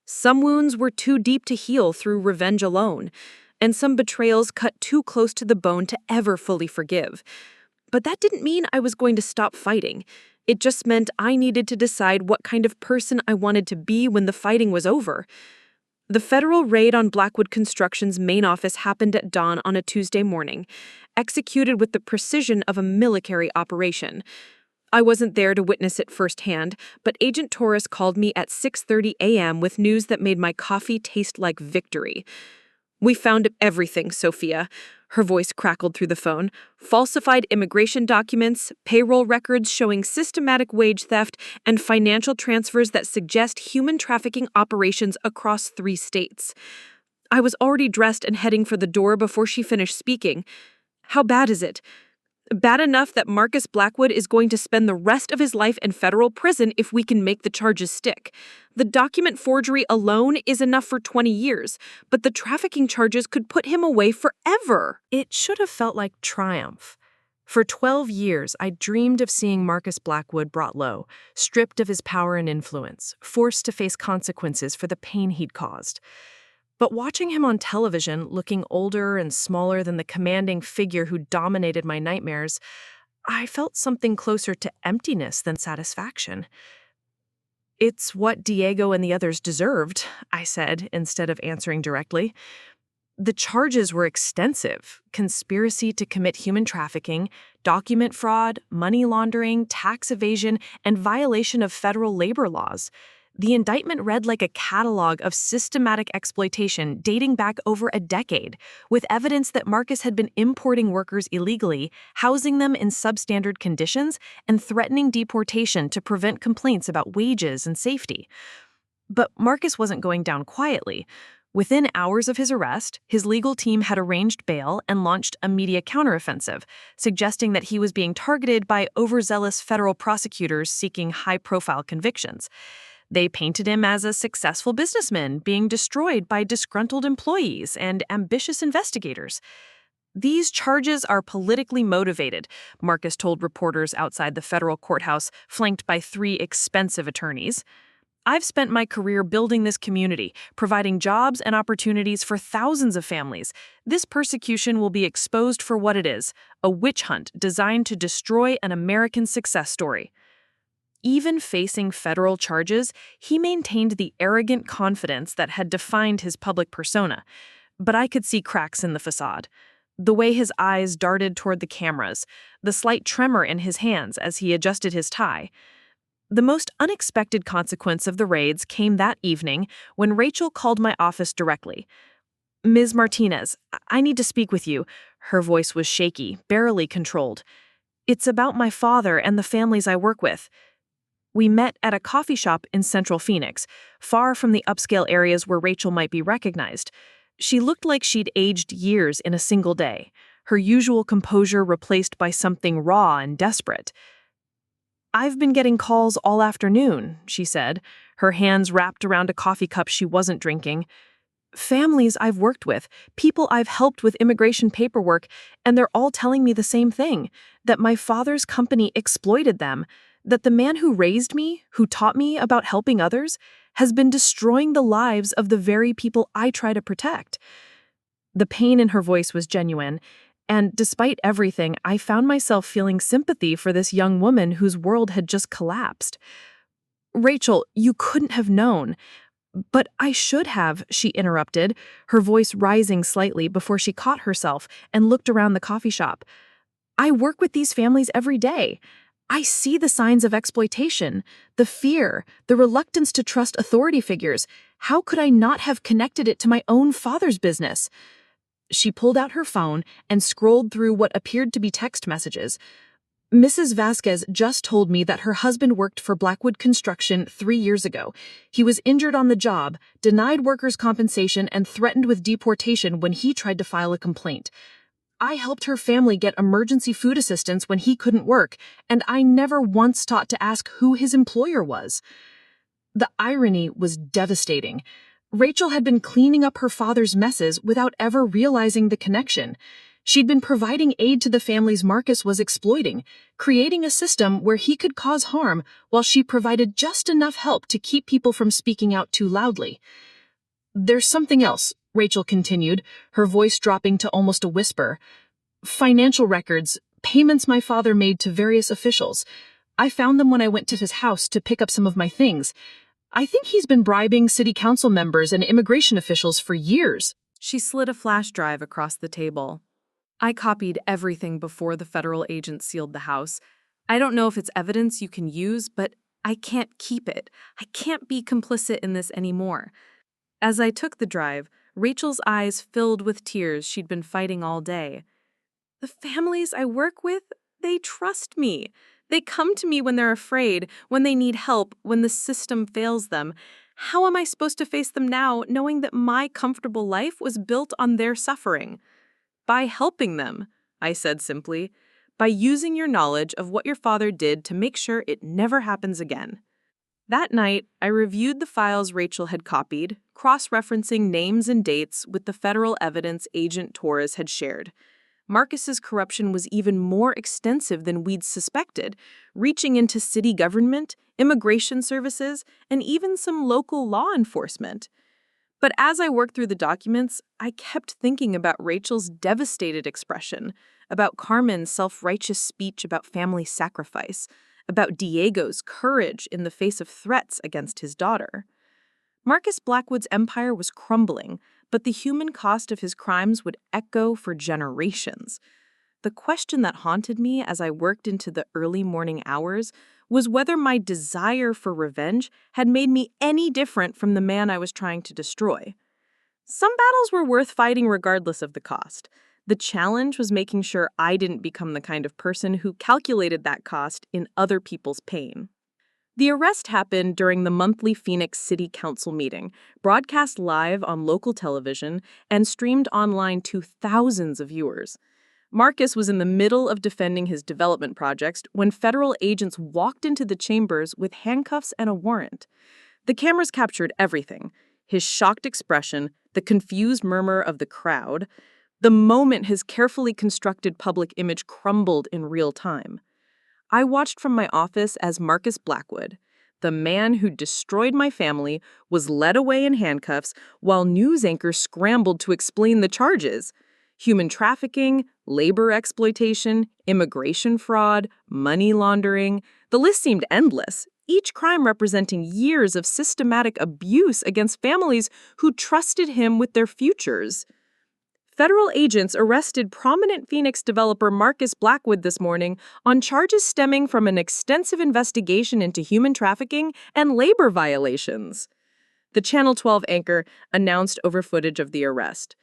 Some wounds were too deep to heal through revenge alone, and some betrayals cut too close to the bone to ever fully forgive. But that didn't mean I was going to stop fighting. It just meant I needed to decide what kind of person I wanted to be when the fighting was over. The federal raid on Blackwood Construction's main office happened at dawn on a Tuesday morning, executed with the precision of a military operation. I wasn't there to witness it firsthand, but Agent Torres called me at 6:30 a.m. with news that made my coffee taste like victory. "We found everything, Sophia." Her voice crackled through the phone. "Falsified immigration documents, payroll records showing systematic wage theft, and financial transfers that suggest human trafficking operations across 3 states. I was already dressed and heading for the door before she finished speaking. "How bad is it?" "Bad enough that Marcus Blackwood is going to spend the rest of his life in federal prison if we can make the charges stick. The document forgery alone is enough for 20 years, but the trafficking charges could put him away forever." It should have felt like triumph. For 12 years, I dreamed of seeing Marcus Blackwood brought low, stripped of his power and influence, forced to face consequences for the pain he'd caused. But watching him on television, looking older and smaller than the commanding figure who dominated my nightmares, I felt something closer to emptiness than satisfaction. "It's what Diego and the others deserved," I said, instead of answering directly. The charges were extensive: conspiracy to commit human trafficking, document fraud, money laundering, tax evasion, and violation of federal labor laws. The indictment read like a catalog of systematic exploitation dating back over a decade, with evidence that Marcus had been importing workers illegally, housing them in substandard conditions, and threatening deportation to prevent complaints about wages and safety. But Marcus wasn't going down quietly. Within hours of his arrest, his legal team had arranged bail and launched a media counteroffensive, suggesting that he was being targeted by overzealous federal prosecutors seeking high-profile convictions. They painted him as a successful businessman being destroyed by disgruntled employees and ambitious investigators. "These charges are politically motivated," Marcus told reporters outside the federal courthouse, flanked by 3 expensive attorneys. "I've spent my career building this community, providing jobs and opportunities for thousands of families. This persecution will be exposed for what it is, a witch hunt designed to destroy an American success story." Even facing federal charges, he maintained the arrogant confidence that had defined his public persona. But I could see cracks in the facade. The way his eyes darted toward the cameras, the slight tremor in his hands as he adjusted his tie. The most unexpected consequence of the raids came that evening when Rachel called my office directly. "Ms. Martinez, I need to speak with you." Her voice was shaky, barely controlled. "It's about my father and the families I work with." We met at a coffee shop in Central Phoenix, far from the upscale areas where Rachel might be recognized. She looked like she'd aged years in a single day, her usual composure replaced by something raw and desperate. "I've been getting calls all afternoon," she said, her hands wrapped around a coffee cup she wasn't drinking. "Families I've worked with, people I've helped with immigration paperwork, and they're all telling me the same thing, that my father's company exploited them, that the man who raised me, who taught me about helping others, has been destroying the lives of the very people I try to protect." The pain in her voice was genuine, and despite everything, I found myself feeling sympathy for this young woman whose world had just collapsed. "Rachel, you couldn't have known." "But I should have," she interrupted, her voice rising slightly before she caught herself and looked around the coffee shop. "I work with these families every day. I see the signs of exploitation, the fear, the reluctance to trust authority figures. How could I not have connected it to my own father's business?" She pulled out her phone and scrolled through what appeared to be text messages. Mrs. Vasquez just told me that her husband worked for Blackwood Construction 3 years ago. He was injured on the job, denied workers' compensation, and threatened with deportation when he tried to file a complaint. I helped her family get emergency food assistance when he couldn't work, and I never once thought to ask who his employer was. The irony was devastating. Rachel had been cleaning up her father's messes without ever realizing the connection. She'd been providing aid to the families Marcus was exploiting, creating a system where he could cause harm while she provided just enough help to keep people from speaking out too loudly. "There's something else," Rachel continued, her voice dropping to almost a whisper. "Financial records, payments my father made to various officials. I found them when I went to his house to pick up some of my things. I think he's been bribing city council members and immigration officials for years." She slid a flash drive across the table. "I copied everything before the federal agent sealed the house. I don't know if it's evidence you can use, but I can't keep it. I can't be complicit in this anymore." As I took the drive, Rachel's eyes filled with tears she'd been fighting all day. "The families I work with, they trust me. They come to me when they're afraid, when they need help, when the system fails them. How am I supposed to face them now, knowing that my comfortable life was built on their suffering?" "By helping them," I said simply. "By using your knowledge of what your father did to make sure it never happens again." That night, I reviewed the files Rachel had copied, cross-referencing names and dates with the federal evidence Agent Torres had shared. Marcus's corruption was even more extensive than we'd suspected, reaching into city government, immigration services, and even some local law enforcement. But as I worked through the documents, I kept thinking about Rachel's devastated expression, about Carmen's self-righteous speech about family sacrifice, about Diego's courage in the face of threats against his daughter. Marcus Blackwood's empire was crumbling, but the human cost of his crimes would echo for generations. The question that haunted me as I worked into the early morning hours was whether my desire for revenge had made me any different from the man I was trying to destroy. Some battles were worth fighting regardless of the cost. The challenge was making sure I didn't become the kind of person who calculated that cost in other people's pain. The arrest happened during the monthly Phoenix City Council meeting, broadcast live on local television and streamed online to thousands of viewers. Marcus was in the middle of defending his development projects when federal agents walked into the chambers with handcuffs and a warrant. The cameras captured everything: his shocked expression, the confused murmur of the crowd, the moment his carefully constructed public image crumbled in real time. I watched from my office as Marcus Blackwood, the man who destroyed my family, was led away in handcuffs while news anchors scrambled to explain the charges. Human trafficking, labor exploitation, immigration fraud, money laundering. The list seemed endless, each crime representing years of systematic abuse against families who trusted him with their futures. Federal agents arrested prominent Phoenix developer Marcus Blackwood this morning on charges stemming from an extensive investigation into human trafficking and labor violations. The Channel 12 anchor announced over footage of the arrest.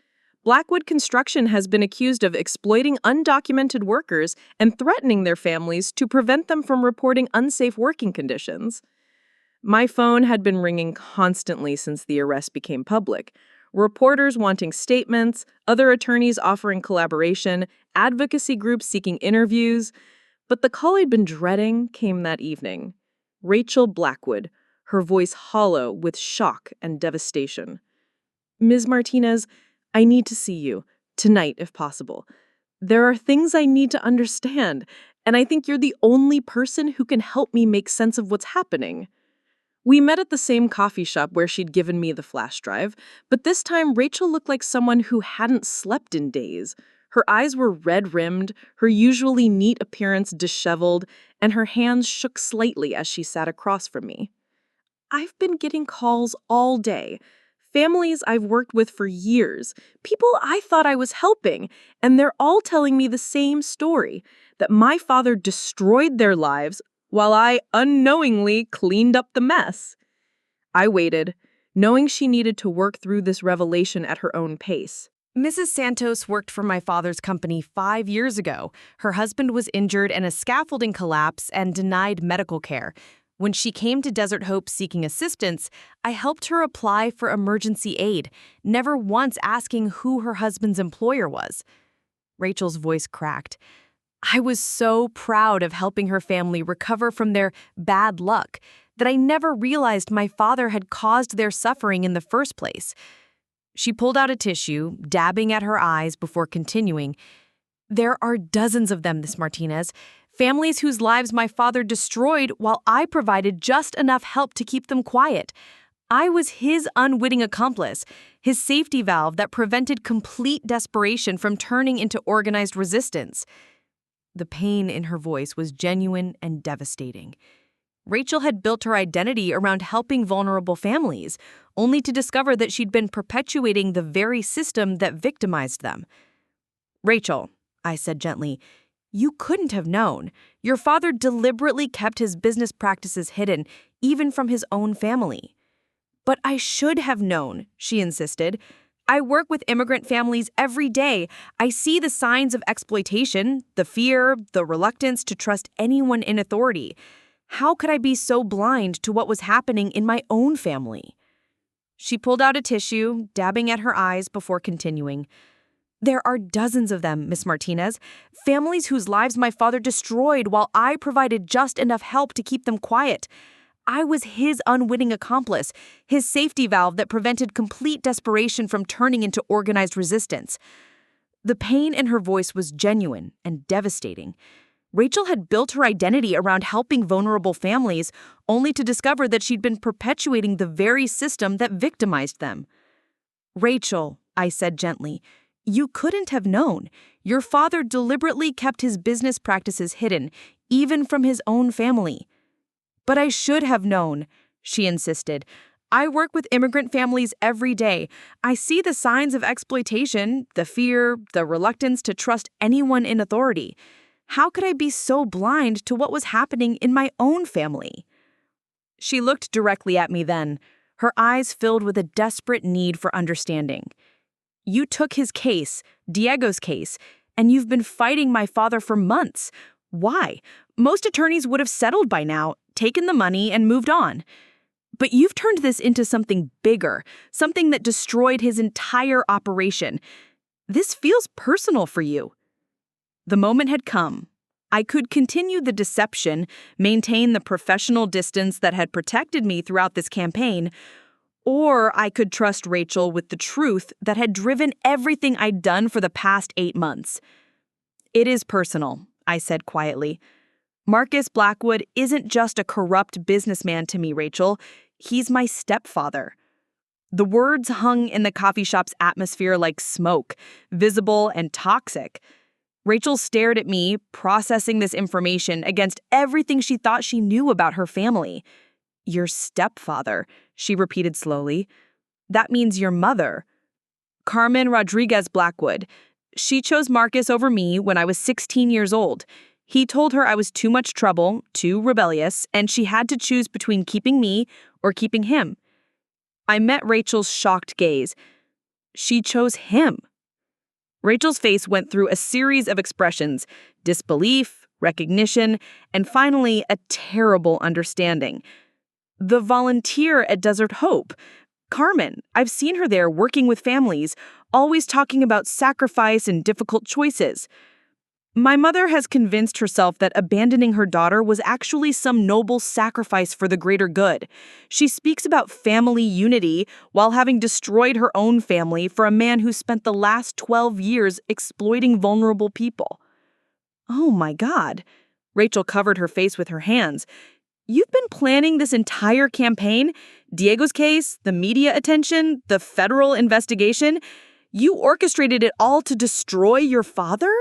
Blackwood Construction has been accused of exploiting undocumented workers and threatening their families to prevent them from reporting unsafe working conditions. My phone had been ringing constantly since the arrest became public. Reporters wanting statements, other attorneys offering collaboration, advocacy groups seeking interviews. But the call I'd been dreading came that evening. Rachel Blackwood, her voice hollow with shock and devastation. "Ms. Martinez, I need to see you, tonight if possible. There are things I need to understand, and I think you're the only person who can help me make sense of what's happening." We met at the same coffee shop where she'd given me the flash drive, but this time Rachel looked like someone who hadn't slept in days. Her eyes were red-rimmed, her usually neat appearance disheveled, and her hands shook slightly as she sat across from me. "I've been getting calls all day. Families I've worked with for years, people I thought I was helping, and they're all telling me the same story, that my father destroyed their lives while I unknowingly cleaned up the mess." I waited, knowing she needed to work through this revelation at her own pace. Mrs. Santos worked for my father's company 5 years ago. Her husband was injured in a scaffolding collapse and denied medical care. When she came to Desert Hope seeking assistance, I helped her apply for emergency aid, never once asking who her husband's employer was. Rachel's voice cracked. I was so proud of helping her family recover from their bad luck that I never realized my father had caused their suffering in the first place. She pulled out a tissue, dabbing at her eyes before continuing. There are dozens of them, Miss Martinez. Families whose lives my father destroyed while I provided just enough help to keep them quiet. I was his unwitting accomplice, his safety valve that prevented complete desperation from turning into organized resistance. The pain in her voice was genuine and devastating. Rachel had built her identity around helping vulnerable families, only to discover that she'd been perpetuating the very system that victimized them. Rachel, I said gently, you couldn't have known. Your father deliberately kept his business practices hidden, even from his own family. But I should have known, she insisted. I work with immigrant families every day. I see the signs of exploitation, the fear, the reluctance to trust anyone in authority. How could I be so blind to what was happening in my own family? She pulled out a tissue, dabbing at her eyes before continuing. There are dozens of them, Miss Martinez. Families whose lives my father destroyed while I provided just enough help to keep them quiet. I was his unwitting accomplice, his safety valve that prevented complete desperation from turning into organized resistance. The pain in her voice was genuine and devastating. Rachel had built her identity around helping vulnerable families, only to discover that she'd been perpetuating the very system that victimized them. Rachel, I said gently, you couldn't have known. Your father deliberately kept his business practices hidden, even from his own family. But I should have known, she insisted. I work with immigrant families every day. I see the signs of exploitation, the fear, the reluctance to trust anyone in authority. How could I be so blind to what was happening in my own family? She looked directly at me then, her eyes filled with a desperate need for understanding. You took his case, Diego's case, and you've been fighting my father for months. Why? Most attorneys would have settled by now, taken the money, and moved on. But you've turned this into something bigger, something that destroyed his entire operation. This feels personal for you. The moment had come. I could continue the deception, maintain the professional distance that had protected me throughout this campaign, or I could trust Rachel with the truth that had driven everything I'd done for the past 8 months. It is personal, I said quietly. Marcus Blackwood isn't just a corrupt businessman to me, Rachel. He's my stepfather. The words hung in the coffee shop's atmosphere like smoke, visible and toxic. Rachel stared at me, processing this information against everything she thought she knew about her family. Your stepfather, she repeated slowly. That means your mother. Carmen Rodriguez Blackwood. She chose Marcus over me when I was 16 years old. He told her I was too much trouble, too rebellious, and she had to choose between keeping me or keeping him. I met Rachel's shocked gaze. She chose him. Rachel's face went through a series of expressions: disbelief, recognition, and finally a terrible understanding. The volunteer at Desert Hope. Carmen, I've seen her there working with families, always talking about sacrifice and difficult choices. My mother has convinced herself that abandoning her daughter was actually some noble sacrifice for the greater good. She speaks about family unity while having destroyed her own family for a man who spent the last 12 years exploiting vulnerable people. Oh my God. Rachel covered her face with her hands. You've been planning this entire campaign? Diego's case, the media attention, the federal investigation? You orchestrated it all to destroy your father?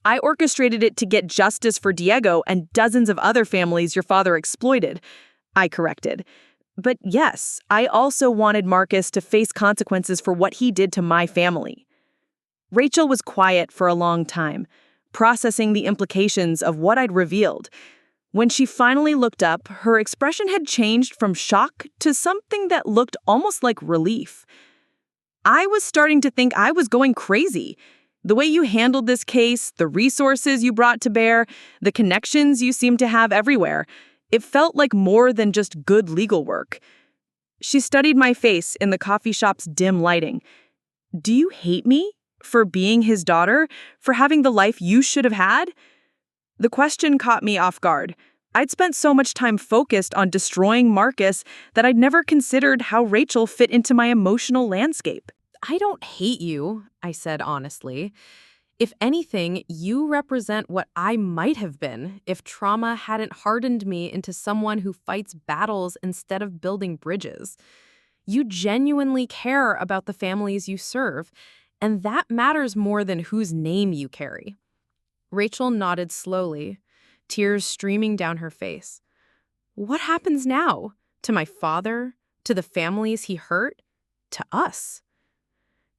I orchestrated it to get justice for Diego and dozens of other families your father exploited, I corrected. But yes, I also wanted Marcus to face consequences for what he did to my family. Rachel was quiet for a long time, processing the implications of what I'd revealed. When she finally looked up, her expression had changed from shock to something that looked almost like relief. I was starting to think I was going crazy. The way you handled this case, the resources you brought to bear, the connections you seemed to have everywhere, it felt like more than just good legal work. She studied my face in the coffee shop's dim lighting. Do you hate me for being his daughter, for having the life you should have had? The question caught me off guard. I'd spent so much time focused on destroying Marcus that I'd never considered how Rachel fit into my emotional landscape. I don't hate you, I said honestly. If anything, you represent what I might have been if trauma hadn't hardened me into someone who fights battles instead of building bridges. You genuinely care about the families you serve, and that matters more than whose name you carry. Rachel nodded slowly, tears streaming down her face. What happens now? To my father? To the families he hurt? To us?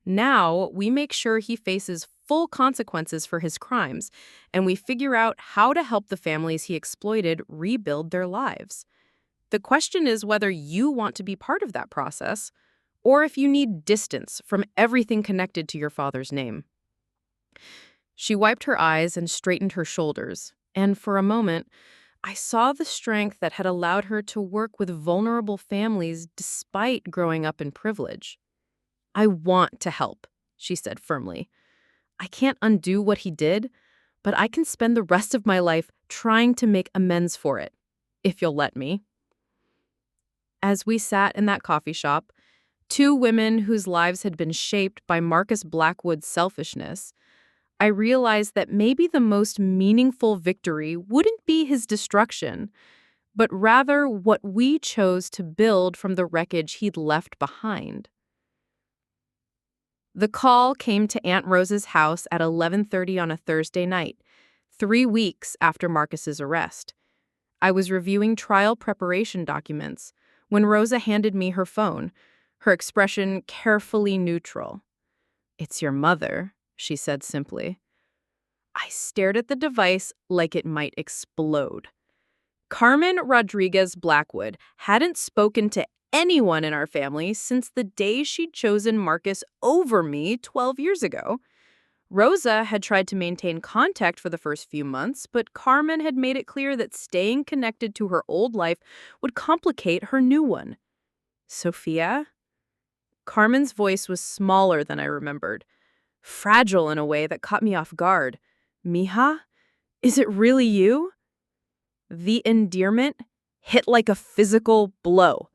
Now, we make sure he faces full consequences for his crimes, and we figure out how to help the families he exploited rebuild their lives. The question is whether you want to be part of that process, or if you need distance from everything connected to your father's name. She wiped her eyes and straightened her shoulders, and for a moment, I saw the strength that had allowed her to work with vulnerable families despite growing up in privilege. I want to help, she said firmly. I can't undo what he did, but I can spend the rest of my life trying to make amends for it, if you'll let me. As we sat in that coffee shop, two women whose lives had been shaped by Marcus Blackwood's selfishness, I realized that maybe the most meaningful victory wouldn't be his destruction, but rather what we chose to build from the wreckage he'd left behind. The call came to Aunt Rose's house at 11:30 on a Thursday night, 3 weeks after Marcus's arrest. I was reviewing trial preparation documents when Rosa handed me her phone, her expression carefully neutral. "It's your mother," she said simply. I stared at the device like it might explode. Carmen Rodriguez Blackwood hadn't spoken to anyone in our family since the day she'd chosen Marcus over me 12 years ago. Rosa had tried to maintain contact for the first few months, but Carmen had made it clear that staying connected to her old life would complicate her new one. Sophia? Carmen's voice was smaller than I remembered, fragile in a way that caught me off guard. Mija? Is it really you? The endearment hit like a physical blow.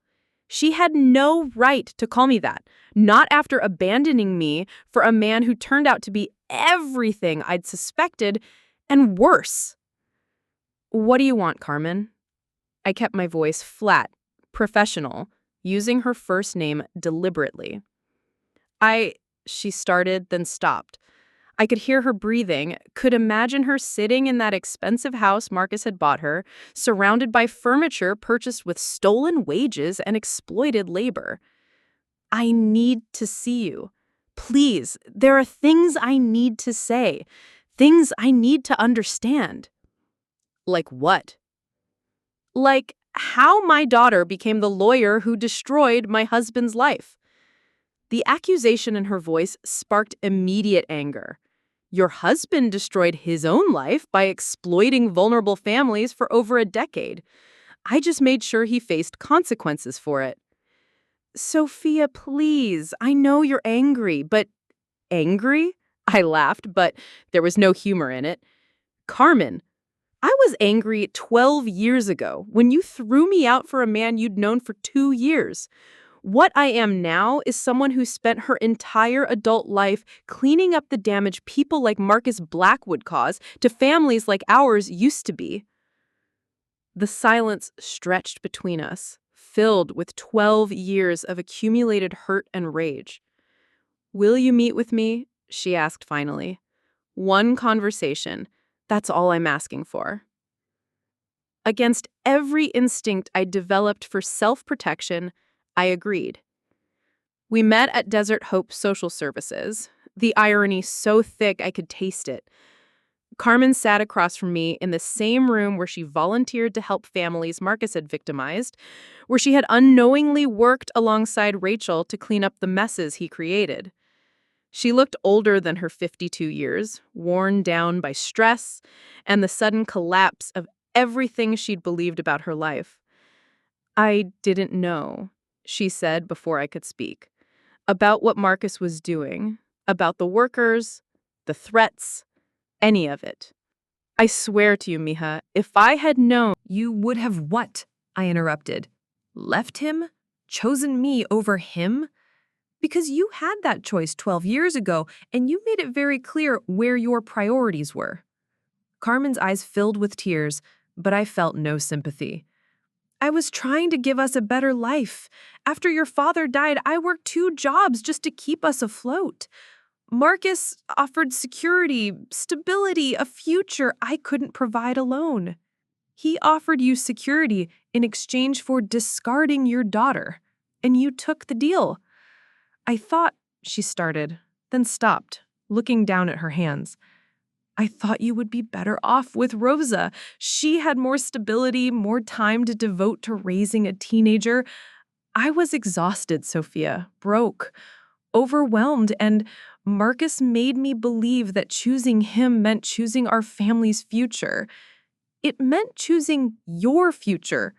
She had no right to call me that, not after abandoning me for a man who turned out to be everything I'd suspected and worse. What do you want, Carmen? I kept my voice flat, professional, using her first name deliberately. She started, then stopped. I could hear her breathing, could imagine her sitting in that expensive house Marcus had bought her, surrounded by furniture purchased with stolen wages and exploited labor. I need to see you. Please, there are things I need to say, things I need to understand. Like what? Like how my daughter became the lawyer who destroyed my husband's life. The accusation in her voice sparked immediate anger. Your husband destroyed his own life by exploiting vulnerable families for over a decade. I just made sure he faced consequences for it. Sophia, please, I know you're angry, but... Angry? I laughed, but there was no humor in it. Carmen, I was angry 12 years ago when you threw me out for a man you'd known for 2 years. What I am now is someone who spent her entire adult life cleaning up the damage people like Marcus Blackwood cause to families like ours used to be. The silence stretched between us, filled with 12 years of accumulated hurt and rage. Will you meet with me? She asked finally. One conversation. That's all I'm asking for. Against every instinct I developed for self-protection, I agreed. We met at Desert Hope Social Services, the irony so thick I could taste it. Carmen sat across from me in the same room where she volunteered to help families Marcus had victimized, where she had unknowingly worked alongside Rachel to clean up the messes he created. She looked older than her 52 years, worn down by stress and the sudden collapse of everything she'd believed about her life. "I didn't know," she said before I could speak, "about what Marcus was doing, about the workers, the threats, any of it. I swear to you, mija, if I had known—" You would have what? I interrupted. Left him? Chosen me over him? Because you had that choice 12 years ago, and you made it very clear where your priorities were. Carmen's eyes filled with tears, but I felt no sympathy. I was trying to give us a better life. After your father died, I worked 2 jobs just to keep us afloat. Marcus offered security, stability, a future I couldn't provide alone. He offered you security in exchange for discarding your daughter, and you took the deal. I thought, she started, then stopped, looking down at her hands. I thought you would be better off with Rosa. She had more stability, more time to devote to raising a teenager. I was exhausted, Sophia, broke, overwhelmed, and Marcus made me believe that choosing him meant choosing our family's future. It meant choosing your future.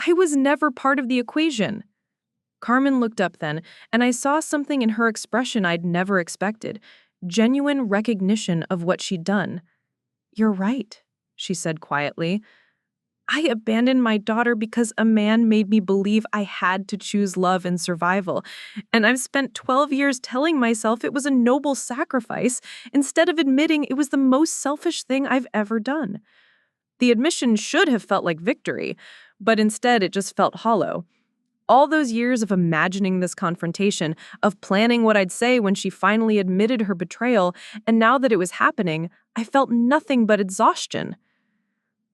I was never part of the equation. Carmen looked up then, and I saw something in her expression I'd never expected, genuine recognition of what she'd done. You're right, she said quietly. I abandoned my daughter because a man made me believe I had to choose love and survival, and I've spent 12 years telling myself it was a noble sacrifice instead of admitting it was the most selfish thing I've ever done. The admission should have felt like victory, but instead it just felt hollow. All those years of imagining this confrontation, of planning what I'd say when she finally admitted her betrayal, and now that it was happening, I felt nothing but exhaustion.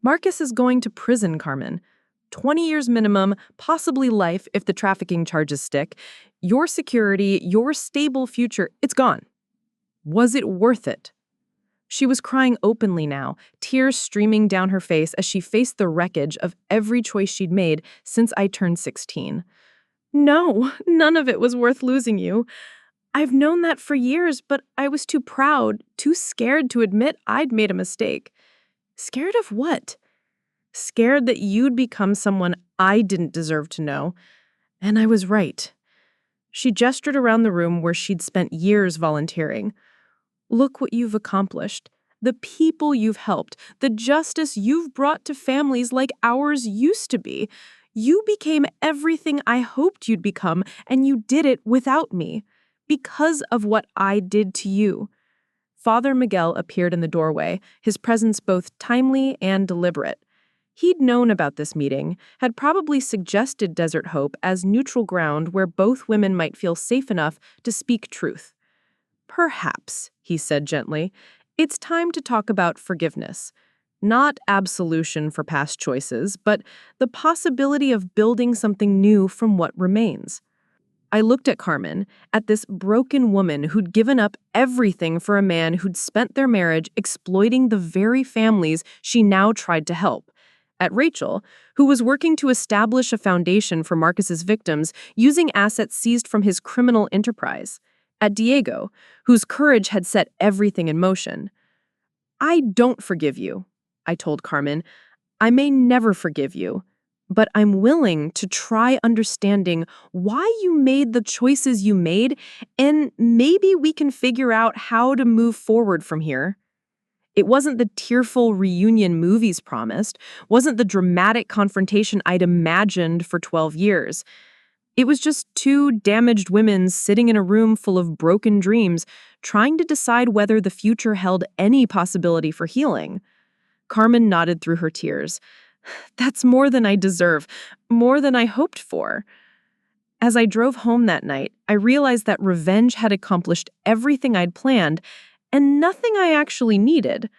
Marcus is going to prison, Carmen. 20 years minimum, possibly life if the trafficking charges stick. Your security, your stable future, it's gone. Was it worth it? She was crying openly now, tears streaming down her face as she faced the wreckage of every choice she'd made since I turned 16. No, none of it was worth losing you. I've known that for years, but I was too proud, too scared to admit I'd made a mistake. Scared of what? Scared that you'd become someone I didn't deserve to know. And I was right. She gestured around the room where she'd spent years volunteering. Look what you've accomplished. The people you've helped. The justice you've brought to families like ours used to be. You became everything I hoped you'd become, and you did it without me. Because of what I did to you. Father Miguel appeared in the doorway, his presence both timely and deliberate. He'd known about this meeting, had probably suggested Desert Hope as neutral ground where both women might feel safe enough to speak truth. Perhaps, he said gently, it's time to talk about forgiveness. Not absolution for past choices, but the possibility of building something new from what remains. I looked at Carmen, at this broken woman who'd given up everything for a man who'd spent their marriage exploiting the very families she now tried to help. At Rachel, who was working to establish a foundation for Marcus's victims using assets seized from his criminal enterprise. At Diego, whose courage had set everything in motion. I don't forgive you, I told Carmen. I may never forgive you, but I'm willing to try understanding why you made the choices you made, and maybe we can figure out how to move forward from here. It wasn't the tearful reunion movies promised, wasn't the dramatic confrontation I'd imagined for 12 years. It was just 2 damaged women sitting in a room full of broken dreams, trying to decide whether the future held any possibility for healing. Carmen nodded through her tears. That's more than I deserve, more than I hoped for. As I drove home that night, I realized that revenge had accomplished everything I'd planned, and nothing I actually needed.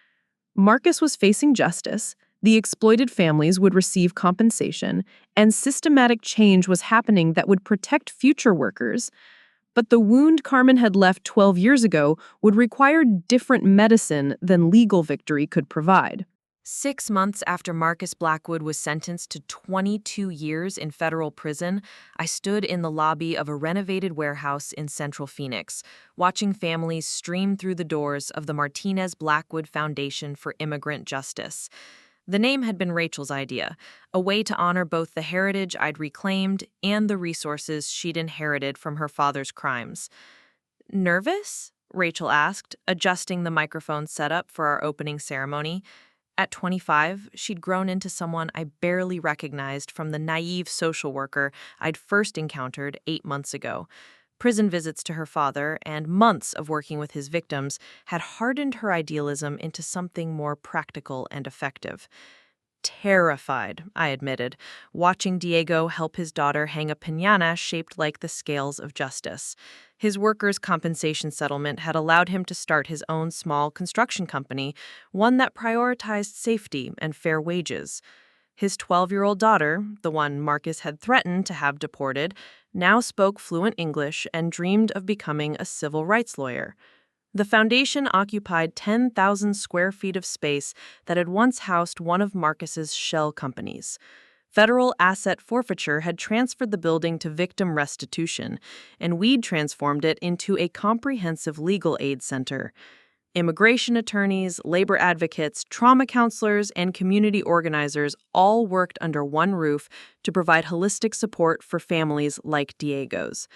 Marcus was facing justice, the exploited families would receive compensation, and systematic change was happening that would protect future workers. But the wound Carmen had left 12 years ago would require different medicine than legal victory could provide. 6 months after Marcus Blackwood was sentenced to 22 years in federal prison, I stood in the lobby of a renovated warehouse in central Phoenix, watching families stream through the doors of the Martinez Blackwood Foundation for Immigrant Justice. The name had been Rachel's idea, a way to honor both the heritage I'd reclaimed and the resources she'd inherited from her father's crimes. Nervous? Rachel asked, adjusting the microphone setup for our opening ceremony. At 25, she'd grown into someone I barely recognized from the naive social worker I'd first encountered 8 months ago. Prison visits to her father and months of working with his victims had hardened her idealism into something more practical and effective. Terrified, I admitted, watching Diego help his daughter hang a piñata shaped like the scales of justice. His workers' compensation settlement had allowed him to start his own small construction company, one that prioritized safety and fair wages. His 12-year-old daughter, the one Marcus had threatened to have deported, now spoke fluent English and dreamed of becoming a civil rights lawyer. The foundation occupied 10,000 square feet of space that had once housed one of Marcus's shell companies. Federal asset forfeiture had transferred the building to victim restitution, and we'd transformed it into a comprehensive legal aid center. Immigration attorneys, labor advocates, trauma counselors, and community organizers all worked under one roof to provide holistic support for families like Diego's.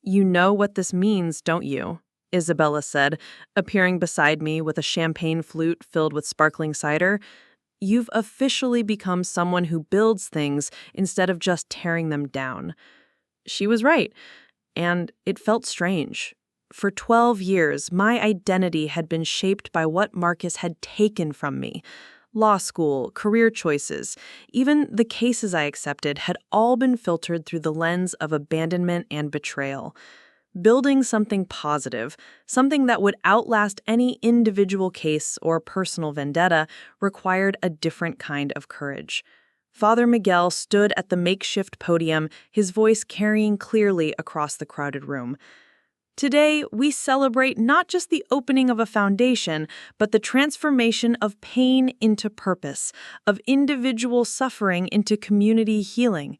"You know what this means, don't you?" Isabella said, appearing beside me with a champagne flute filled with sparkling cider. "You've officially become someone who builds things instead of just tearing them down." She was right, and it felt strange. For 12 years, my identity had been shaped by what Marcus had taken from me. Law school, career choices, even the cases I accepted had all been filtered through the lens of abandonment and betrayal. Building something positive, something that would outlast any individual case or personal vendetta, required a different kind of courage. Father Miguel stood at the makeshift podium, his voice carrying clearly across the crowded room. "Today, we celebrate not just the opening of a foundation, but the transformation of pain into purpose, of individual suffering into community healing."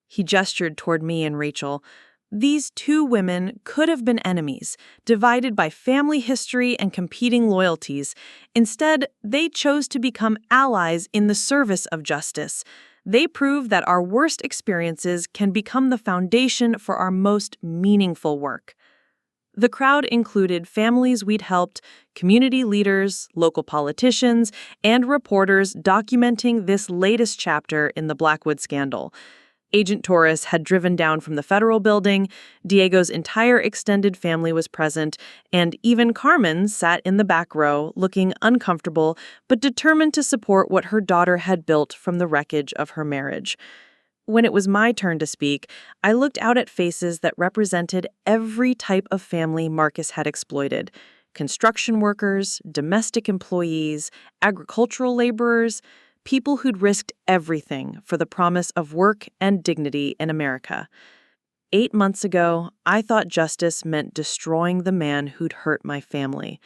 He gestured toward me and Rachel. These two women could have been enemies, divided by family history and competing loyalties. Instead, they chose to become allies in the service of justice. They prove that our worst experiences can become the foundation for our most meaningful work. The crowd included families we'd helped, community leaders, local politicians, and reporters documenting this latest chapter in the Blackwood scandal. Agent Torres had driven down from the federal building, Diego's entire extended family was present, and even Carmen sat in the back row, looking uncomfortable but determined to support what her daughter had built from the wreckage of her marriage. When it was my turn to speak, I looked out at faces that represented every type of family Marcus had exploited: construction workers, domestic employees, agricultural laborers, people who'd risked everything for the promise of work and dignity in America. 8 months ago, I thought justice meant destroying the man who'd hurt my family.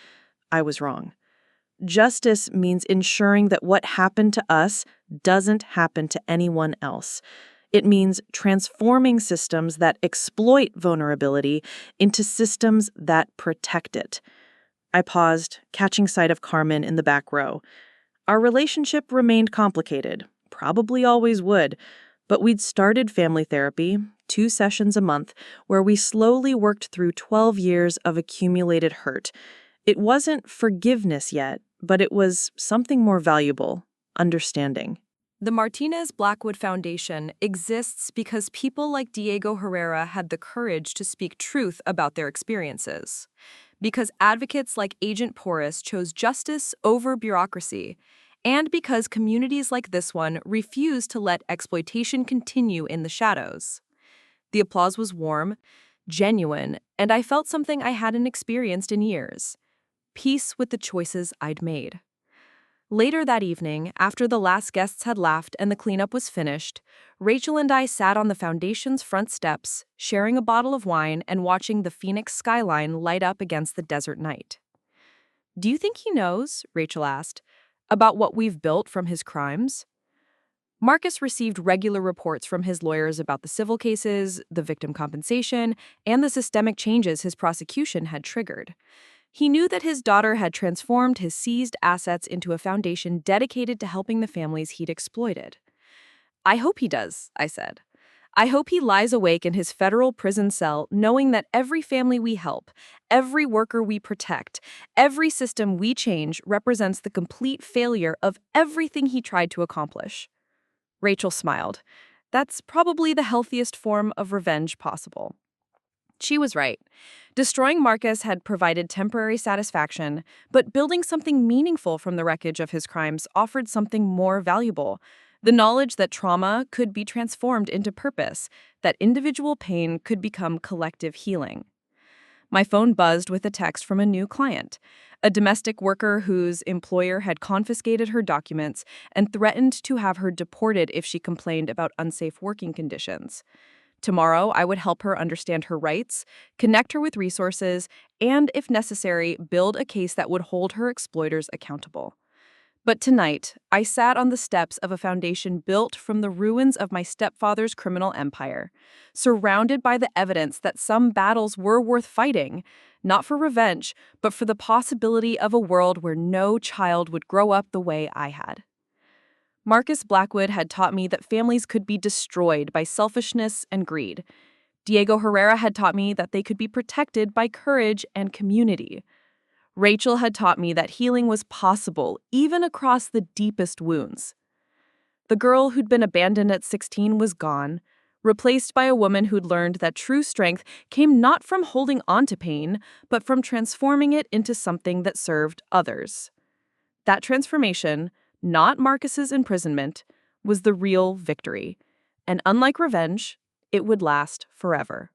I was wrong. Justice means ensuring that what happened to us doesn't happen to anyone else. It means transforming systems that exploit vulnerability into systems that protect it. I paused, catching sight of Carmen in the back row. Our relationship remained complicated, probably always would, but we'd started family therapy, 2 sessions a month, where we slowly worked through 12 years of accumulated hurt. It wasn't forgiveness yet, but it was something more valuable: understanding. The Martinez Blackwood Foundation exists because people like Diego Herrera had the courage to speak truth about their experiences. Because advocates like Agent Porras chose justice over bureaucracy, and because communities like this one refuse to let exploitation continue in the shadows. The applause was warm, genuine, and I felt something I hadn't experienced in years: peace with the choices I'd made. Later that evening, after the last guests had left and the cleanup was finished, Rachel and I sat on the foundation's front steps, sharing a bottle of wine and watching the Phoenix skyline light up against the desert night. "Do you think he knows," Rachel asked, "about what we've built from his crimes?" Marcus received regular reports from his lawyers about the civil cases, the victim compensation, and the systemic changes his prosecution had triggered. He knew that his daughter had transformed his seized assets into a foundation dedicated to helping the families he'd exploited. "I hope he does," I said. "I hope he lies awake in his federal prison cell knowing that every family we help, every worker we protect, every system we change represents the complete failure of everything he tried to accomplish." Rachel smiled. "That's probably the healthiest form of revenge possible." She was right. Destroying Marcus had provided temporary satisfaction, but building something meaningful from the wreckage of his crimes offered something more valuable: the knowledge that trauma could be transformed into purpose, that individual pain could become collective healing. My phone buzzed with a text from a new client, a domestic worker whose employer had confiscated her documents and threatened to have her deported if she complained about unsafe working conditions. Tomorrow, I would help her understand her rights, connect her with resources, and, if necessary, build a case that would hold her exploiters accountable. But tonight, I sat on the steps of a foundation built from the ruins of my stepfather's criminal empire, surrounded by the evidence that some battles were worth fighting, not for revenge, but for the possibility of a world where no child would grow up the way I had. Marcus Blackwood had taught me that families could be destroyed by selfishness and greed. Diego Herrera had taught me that they could be protected by courage and community. Rachel had taught me that healing was possible, even across the deepest wounds. The girl who'd been abandoned at 16 was gone, replaced by a woman who'd learned that true strength came not from holding on to pain, but from transforming it into something that served others. That transformation, not Marcus's imprisonment, was the real victory. And unlike revenge, it would last forever.